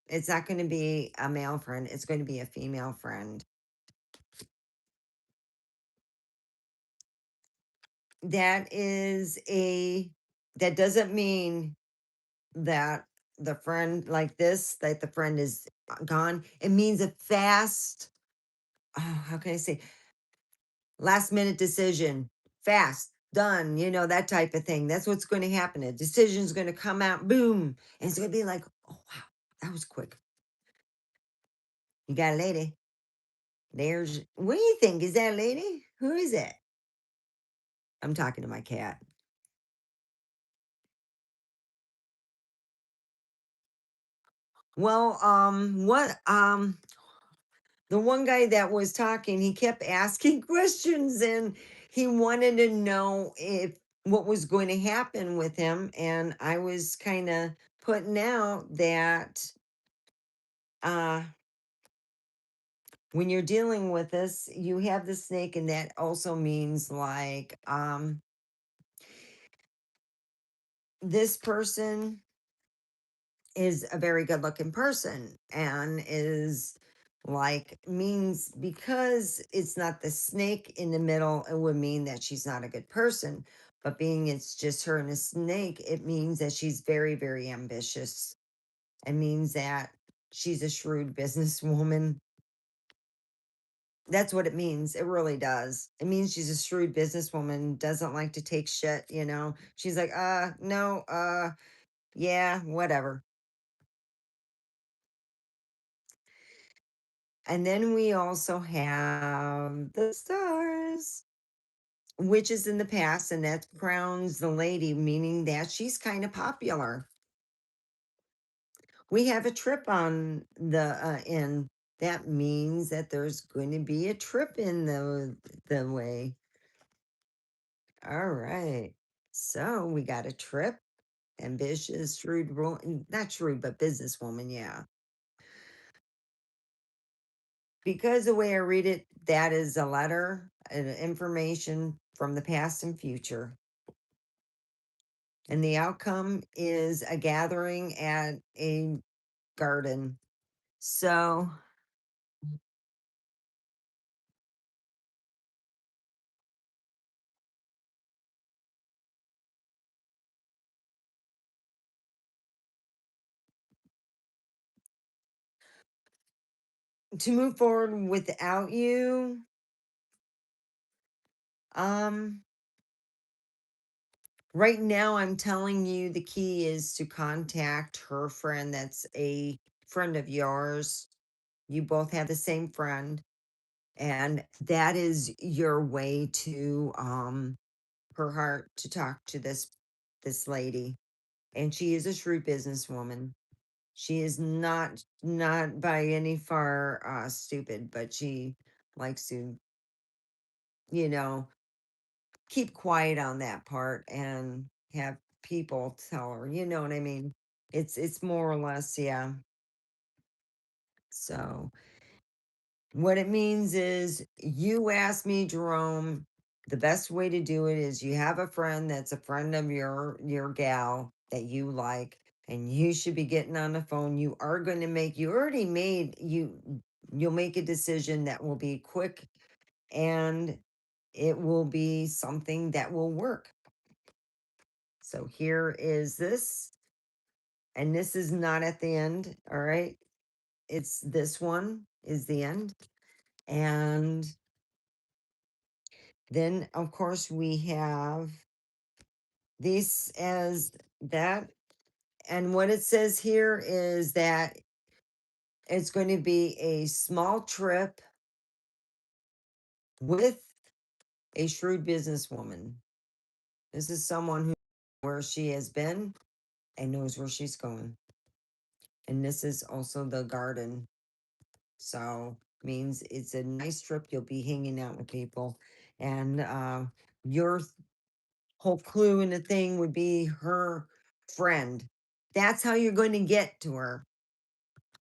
It's not going to be a male friend. It's going to be a female friend. That is that doesn't mean that the friend like this, that the friend is gone. It means a fast, how can I say, last minute decision, fast, done, that type of thing. That's what's going to happen. A decision's going to come out, boom. And it's going to be like, oh, wow, that was quick. You got a lady. What do you think? Is that a lady? Who is it? I'm talking to my cat. Well, the one guy that was talking, he kept asking questions and he wanted to know if what was going to happen with him. And I was kind of putting out that uh when you're dealing with this, you have the snake, and that also means like this person is a very good looking person and is like means because it's not the snake in the middle, it would mean that she's not a good person. But being it's just her and a snake, it means that she's very, very ambitious. It means that she's a shrewd businesswoman. That's what it means. It really does. It means she's a shrewd businesswoman, doesn't like to take shit. She's like, no, yeah, whatever. And then we also have the stars, which is in the past, and that crowns the lady, meaning that she's kind of popular. We have a trip on the in. That means that there's going to be a trip in the way. All right. So we got a trip. Ambitious, shrewd, not shrewd, but businesswoman. Yeah. Because the way I read it, that is a letter, information from the past and future. And the outcome is a gathering at a garden. So to move forward without you, um, right now I'm telling you the key is to contact her friend that's a friend of yours. You both have the same friend. And that is your way to her heart to talk to this lady. And she is a shrewd businesswoman. She is not by any far stupid, but she likes to, you know, keep quiet on that part and have people tell her, you know what I mean? It's more or less, yeah. So what it means is you asked me, Jerome, the best way to do it is you have a friend that's a friend of your gal that you like, and you should be getting on the phone. You are going to make you already made you'll make a decision that will be quick, and it will be something that will work. So here is this, and this is not at the end, all right? It's this one is the end. And then, of course, we have this as that. And what it says here is that it's going to be a small trip with a shrewd businesswoman. This is someone who where she has been and knows where she's going. And this is also the garden. So means it's a nice trip. You'll be hanging out with people. And your whole clue in the thing would be her friend. That's how you're going to get to her,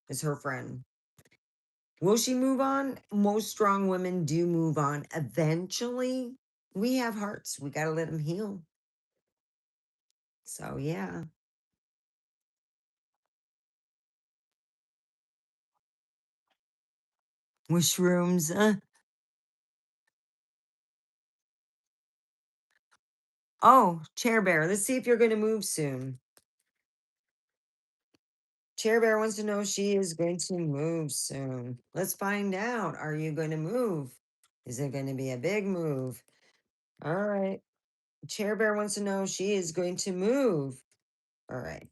is her friend. Will she move on? Most strong women do move on. Eventually, we have hearts. We got to let them heal. So, yeah. Mushrooms. Oh, Chair Bear. Let's see if you're going to move soon. Chair Bear wants to know if she is going to move soon. Let's find out. Are you going to move? Is it going to be a big move? All right. Chair Bear wants to know if she is going to move. All right.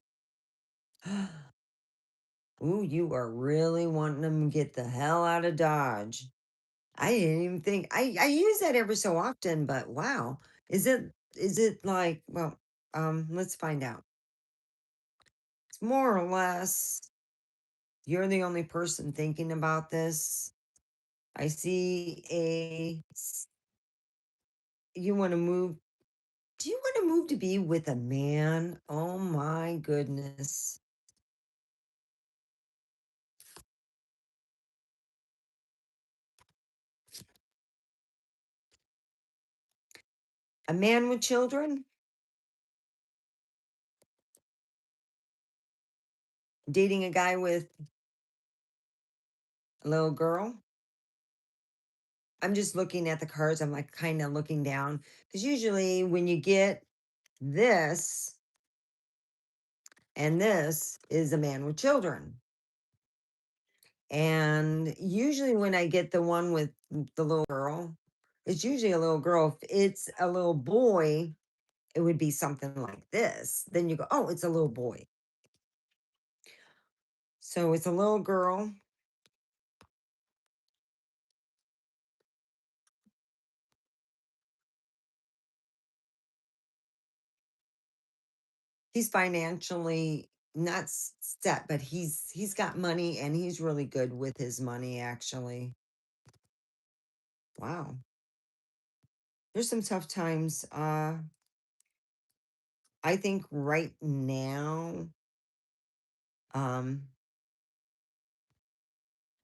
Ooh, you are really wanting them to get the hell out of Dodge. I didn't even think I use that every so often, but wow. Is it like, well, let's find out. It's more or less you're the only person thinking about this. I see you want to move. Do you want to move to be with a man? Oh my goodness. A man with children? Dating a guy with a little girl? I'm just looking at the cards. I'm like kind of looking down because usually when you get this and this is a man with children. And usually when I get the one with the little girl, it's usually a little girl. If it's a little boy, it would be something like this. Then you go, oh, it's a little boy. So it's a little girl. He's financially not set, but he's got money and he's really good with his money actually. Wow. There's some tough times. I think right now, um,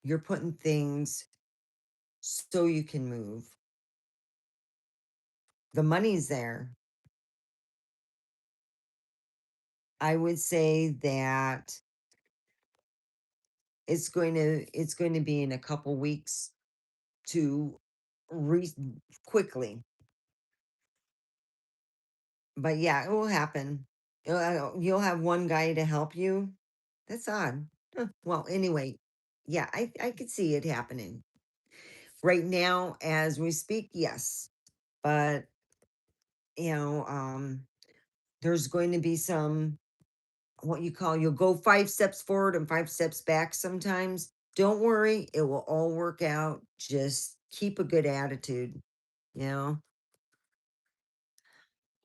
you're putting things so you can move. The money's there. I would say that it's going to be in a couple weeks to re quickly. But yeah, it will happen. You'll have one guy to help you. That's odd. Huh. Well, anyway, yeah, I could see it happening right now as we speak. Yes, but there's going to be some what you call you'll go 5 steps forward and 5 steps back sometimes. Don't worry, it will all work out. Just keep a good attitude, you know?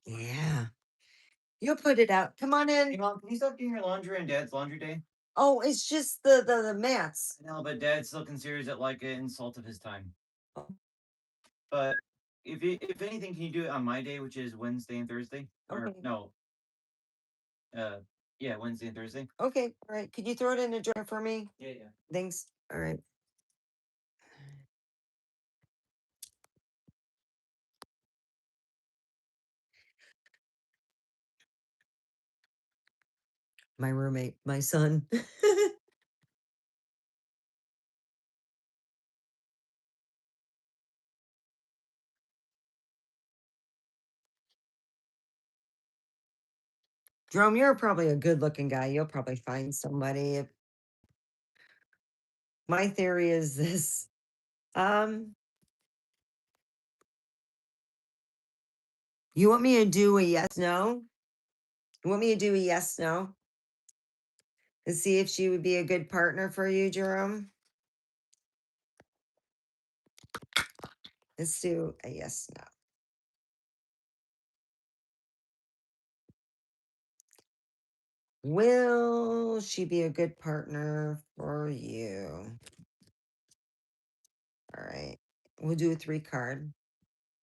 Yeah. You'll put it out. Come on Hey in. mom, can you stop doing your laundry on Dad's laundry day? Oh, it's just the mats. No, but Dad still considers it like an insult of his time. Oh, But if anything, can you do it on my day, which is Wednesday and Thursday? Or okay. no, Yeah, Wednesday and Thursday. Okay, all right. Could you throw it in a jar for me? Yeah, yeah. Thanks. All right. My roommate, my son. Jerome, you're probably a good looking guy. You'll probably find somebody. My theory is this. Um, you want me to do a yes no? You want me to do a yes no and see if she would be a good partner for you, Jerome? Let's do a yes no. Will she be a good partner for you? All right. We'll do a 3 card.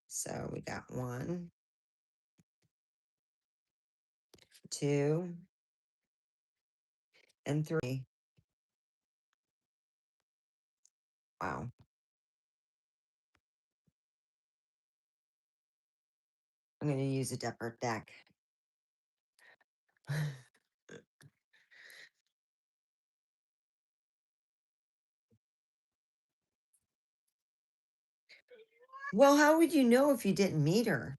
So we got 1, 2, and 3. Wow. I'm going to use a Depper deck. Well, how would you know if you didn't meet her?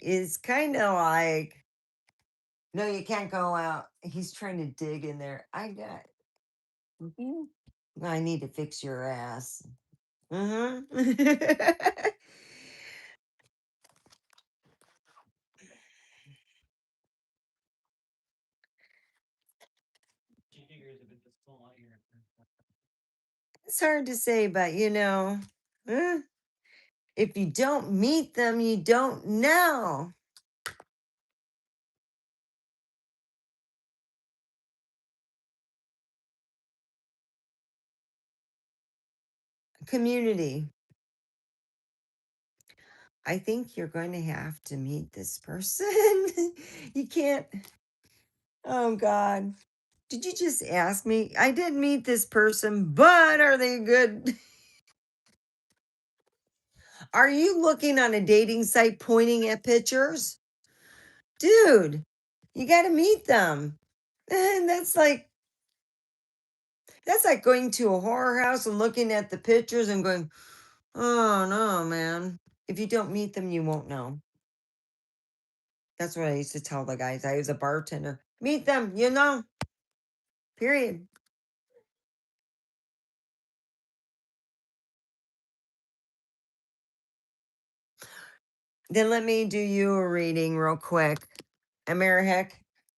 It's kind of like, no, you can't go out. He's trying to dig in there. I got, mhm. I need to fix your ass. Uh-huh. It's hard to say, but eh, if you don't meet them, you don't know. Community. I think you're going to have to meet this person. You can't. Oh, God. Did you just ask me? I did meet this person, but are they good? Are you looking on a dating site pointing at pictures? Dude, you got to meet them. And that's like going to a horror house and looking at the pictures and going, "Oh no, man. If you don't meet them, you won't know." That's what I used to tell the guys. I was a bartender. Meet them, period. Then let me do you a reading real quick. Amerihick,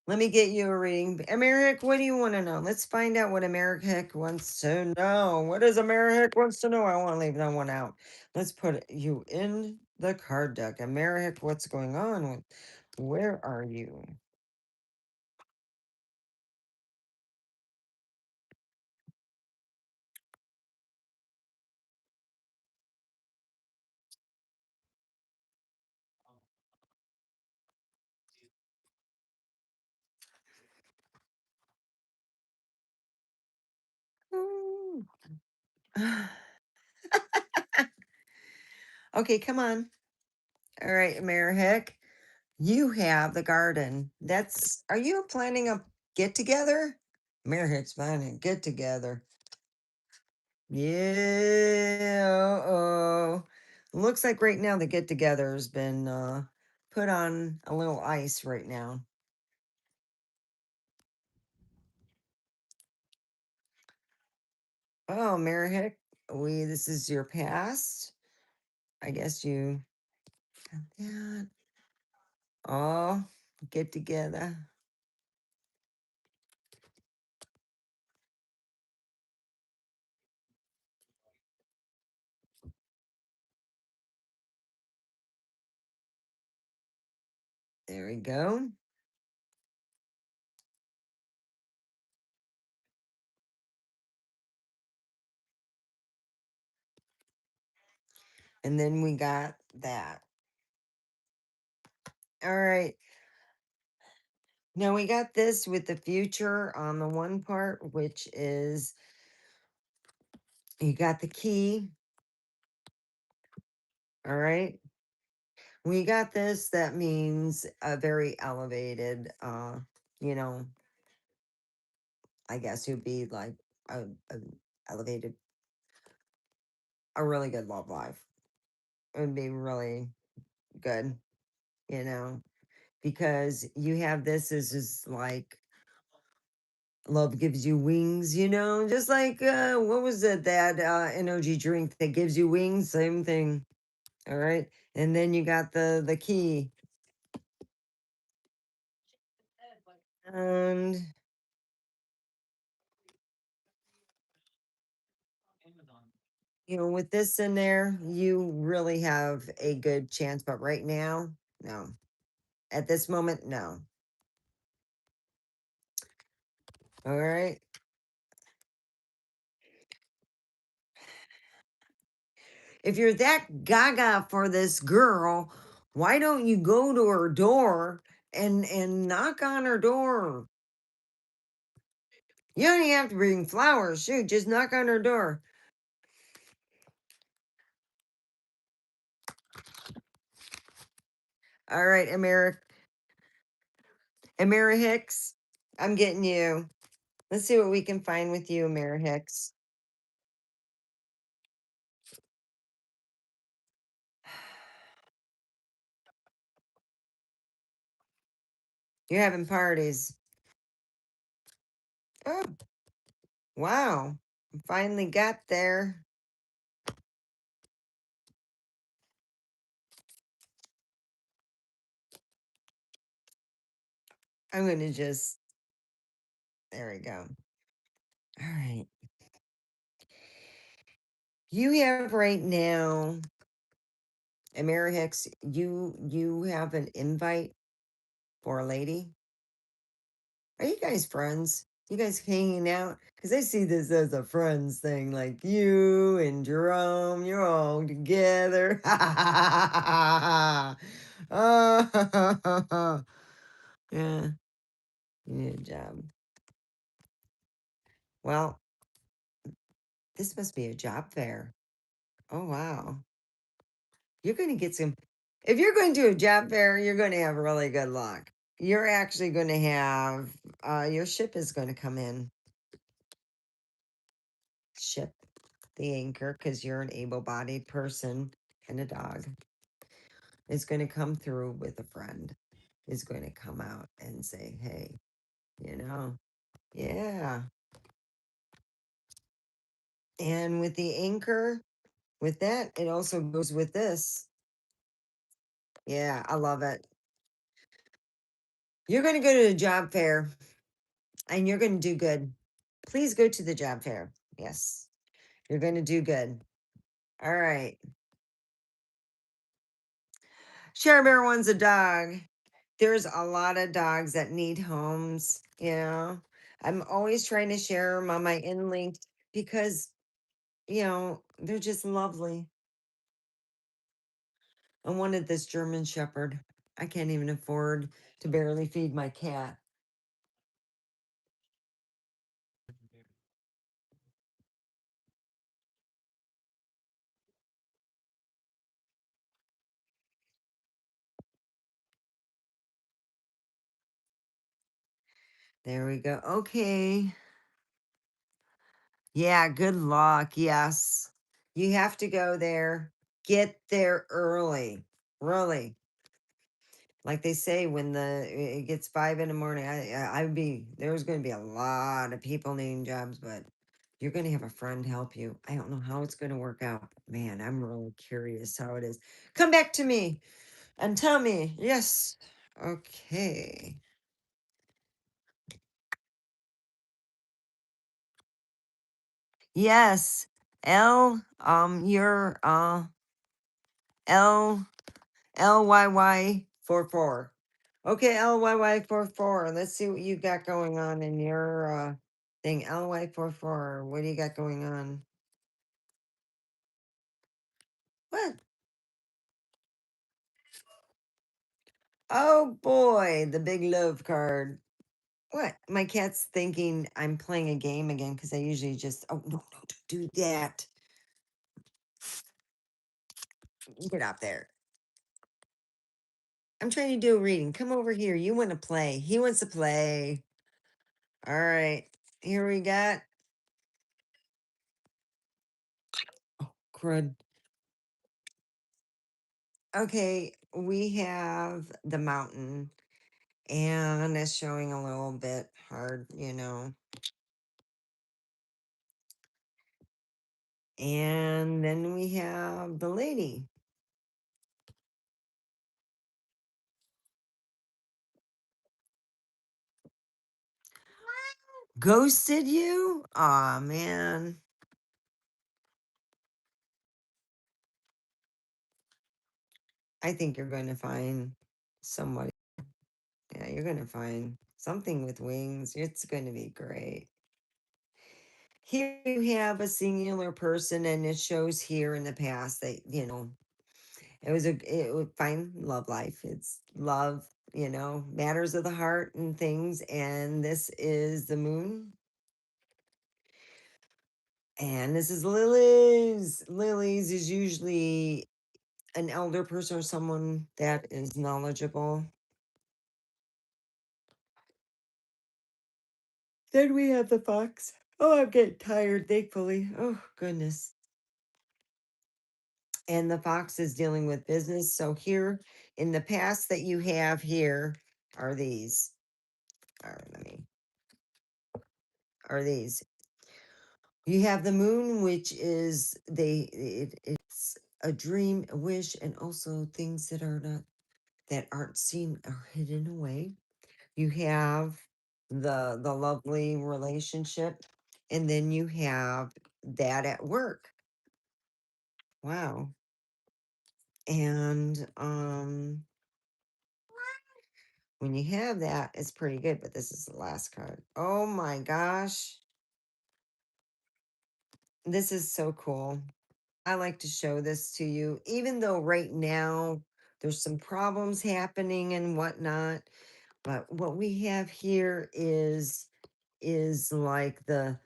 let me get you a reading. Amerihick, what do you want to know? Let's find out what Amerihick wants to know. What does Amerihick wants to know? I want to leave that one out. Let's put you in the card deck. Amerihick, what's going on? Where are you? Ooh. Okay, come on. All right, Amerihick, you have the garden. Are you planning a get together? Amerihick's planning a get together. Yeah. Oh. Looks like right now the get together has been put on a little ice right now. Oh, Merrick, this is your past. I guess you. Yeah. Oh, get together. There we go. And then we got that. All right. Now we got this with the future on the one part, which is you got the key. All right. We got this. That means a very elevated, you know, I guess you'd be like a elevated, a really good love life. It would be really good, you know, because you have this is just like love gives you wings, just like what was it that energy drink that gives you wings, same thing. All right. And then you got the key. And with this in there, you really have a good chance, but right now, no. At this moment, no. All right. If you're that gaga for this girl, why don't you go to her door and knock on her door? You don't even have to bring flowers. Shoot, just knock on her door. All right, Amira Hicks, I'm getting you. Let's see what we can find with you, Amira Hicks. You're having parties. Oh, wow. Finally got there. I'm going to just, there we go. All right. You have right now, Amira Hicks, you have an invite for a lady. Are you guys friends? You guys hanging out? Because I see this as a friends thing, like you and Jerome, you're all together. Oh, yeah, you need a job. Well, this must be a job fair. Oh, wow. You're going to get some. If you're going to a job fair, you're going to have really good luck. You're actually going to have, your ship is going to come in. Ship, the anchor, because you're an able bodied person and a dog, is going to come through with a friend, is going to come out and say, hey, yeah. And with the anchor, with that, it also goes with this. Yeah, I love it. You're going to go to the job fair and you're going to do good. Please go to the job fair. Yes, you're going to do good. All right. Share Bear wants a dog. There's a lot of dogs that need homes. I'm always trying to share them on my in link because, they're just lovely. I wanted this German Shepherd. I can't even afford to barely feed my cat. There we go. Okay. Yeah, good luck. Yes. You have to go there. Get there early. Really. Like they say, when it gets 5 in the morning, there's going to be a lot of people needing jobs, but you're going to have a friend help you. I don't know how it's going to work out. Man, I'm really curious how it is. Come back to me and tell me. Yes. Okay. Yes. You're L LYY44. Okay, LYY44. Let's see what you got going on in your thing. LY44. What do you got going on? What? Oh boy, the big love card. What? My cat's thinking I'm playing a game again because I usually just, oh, no, no, don't do that. Get up there. I'm trying to do a reading. Come over here. You want to play. He wants to play. All right. Here we got. Oh, crud. Okay. We have the mountain, and it's showing a little bit hard, you know. And then we have the lady. Ghosted you? Aw, man. I think you're going to find somebody. Yeah, you're going to find something with wings. It's going to be great. Here you have a singular person, and it shows here in the past that, you know, it would find love life. It's love, you know, matters of the heart and things. And this is the moon. And this is Lily's. Lily's is usually an elder person or someone that is knowledgeable. Then we have the fox. Oh, I'm getting tired, thankfully. Oh, goodness. And the fox is dealing with business. So here in the past that you have here are these. Let me are these. You have the moon, which is it's a dream, a wish, and also things that are not that aren't seen or hidden away. You have the lovely relationship, and then you have that at work. Wow. And when you have that, it's pretty good, but this is the last card. Oh my gosh. This is so cool. I like to show this to you, even though right now there's some problems happening and whatnot. But what we have here is like the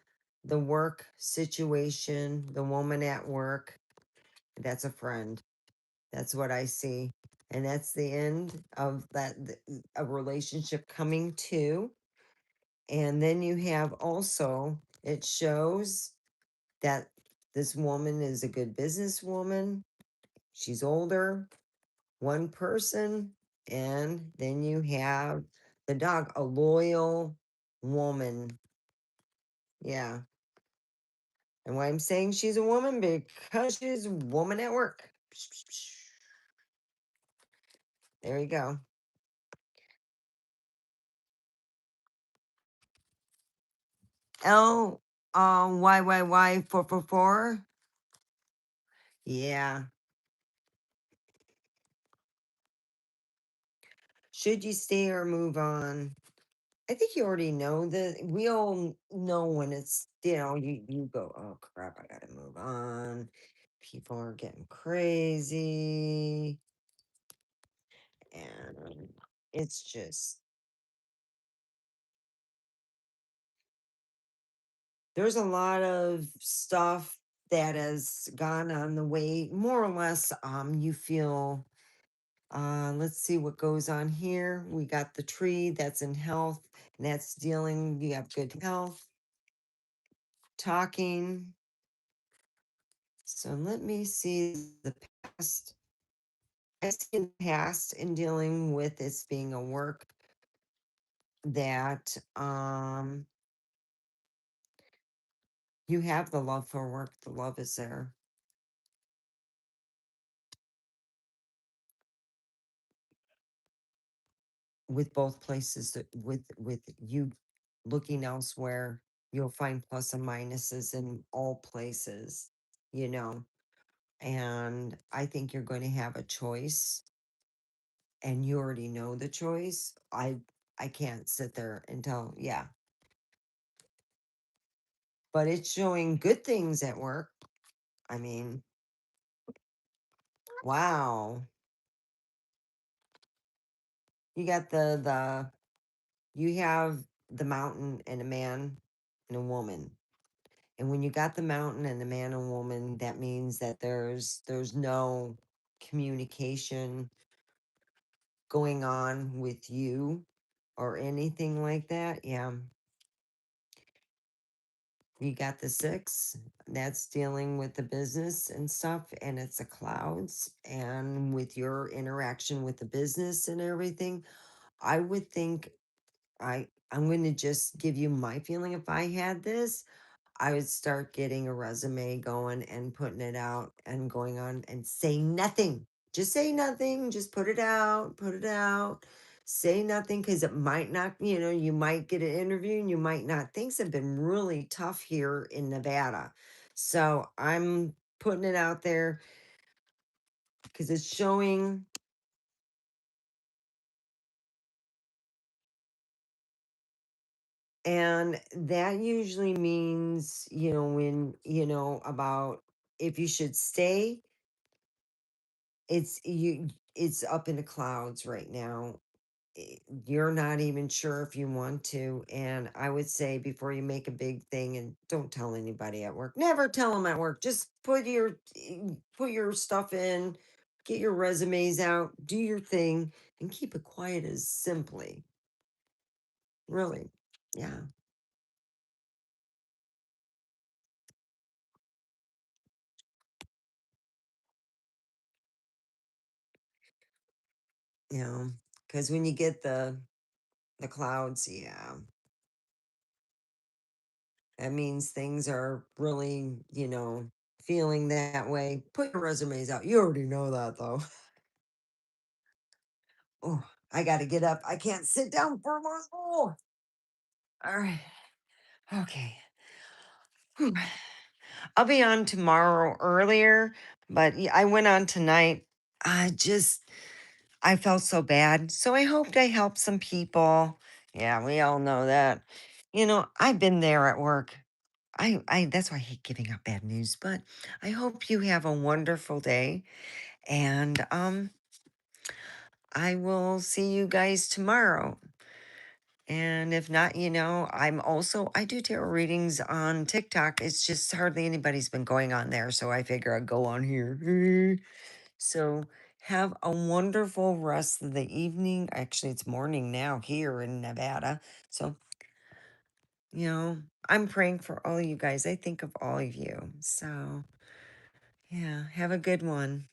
work situation, the woman at work. That's a friend. That's what I see. And that's the end of a relationship coming to. And then you have also, it shows that this woman is a good businesswoman. She's older, one person. And then you have the dog, a loyal woman. Yeah. And why I'm saying she's a woman, because she's a woman at work. There you go. L Y 444. Yeah. Should you stay or move on? I think you already know that we all know when it's, you know, you go, oh crap, I gotta move on. People are getting crazy. And it's just, there's a lot of stuff that has gone on the way, more or less. You feel, let's see what goes on here. We got the tree that's in health, and that's dealing, you have good health, talking. So let me see the past. I see in the past in dealing with this being a work that you have the love for work. The love is there. With both places, with you looking elsewhere, you'll find plus and minuses in all places, you know. And I think you're going to have a choice, and you already know the choice. I can't sit there and tell, yeah, but it's showing good things at work. I mean, wow. You got you have the mountain and a man and a woman. And when you got the mountain and the man and woman, that means that there's no communication going on with you or anything like that. Yeah. You got the six, that's dealing with the business and stuff, and it's the clouds. And with your interaction with the business and everything, I would think I'm going to just give you my feeling. If I had this, I would start getting a resume going and putting it out and going on and say nothing. Just say nothing. Just put it out, put it out. Say nothing because it might not, you might get an interview and you might not. Things have been really tough here in Nevada. So I'm putting it out there because it's showing. And that usually means, when, about if you should stay, it's up in the clouds right now. You're not even sure if you want to. And I would say before you make a big thing, and don't tell anybody at work. Never tell them at work. Just put your stuff in, get your resumes out, do your thing, and keep it quiet as simply. Really. Yeah. Because when you get the clouds, yeah, that means things are really, feeling that way. Put your resumes out. You already know that though. Oh, I got to get up. I can't sit down for more. Oh, all right. Okay. Whew. I'll be on tomorrow earlier, but yeah, I went on tonight. I felt so bad. So I hoped I helped some people. Yeah, we all know that. I've been there at work. That's why I hate giving out bad news, but I hope you have a wonderful day. And I will see you guys tomorrow. And if not, I do tarot readings on TikTok. It's just hardly anybody's been going on there. So I figure I'd go on here. So have a wonderful rest of the evening. Actually, it's morning now here in Nevada. So, I'm praying for all you guys. I think of all of you. So, yeah, have a good one.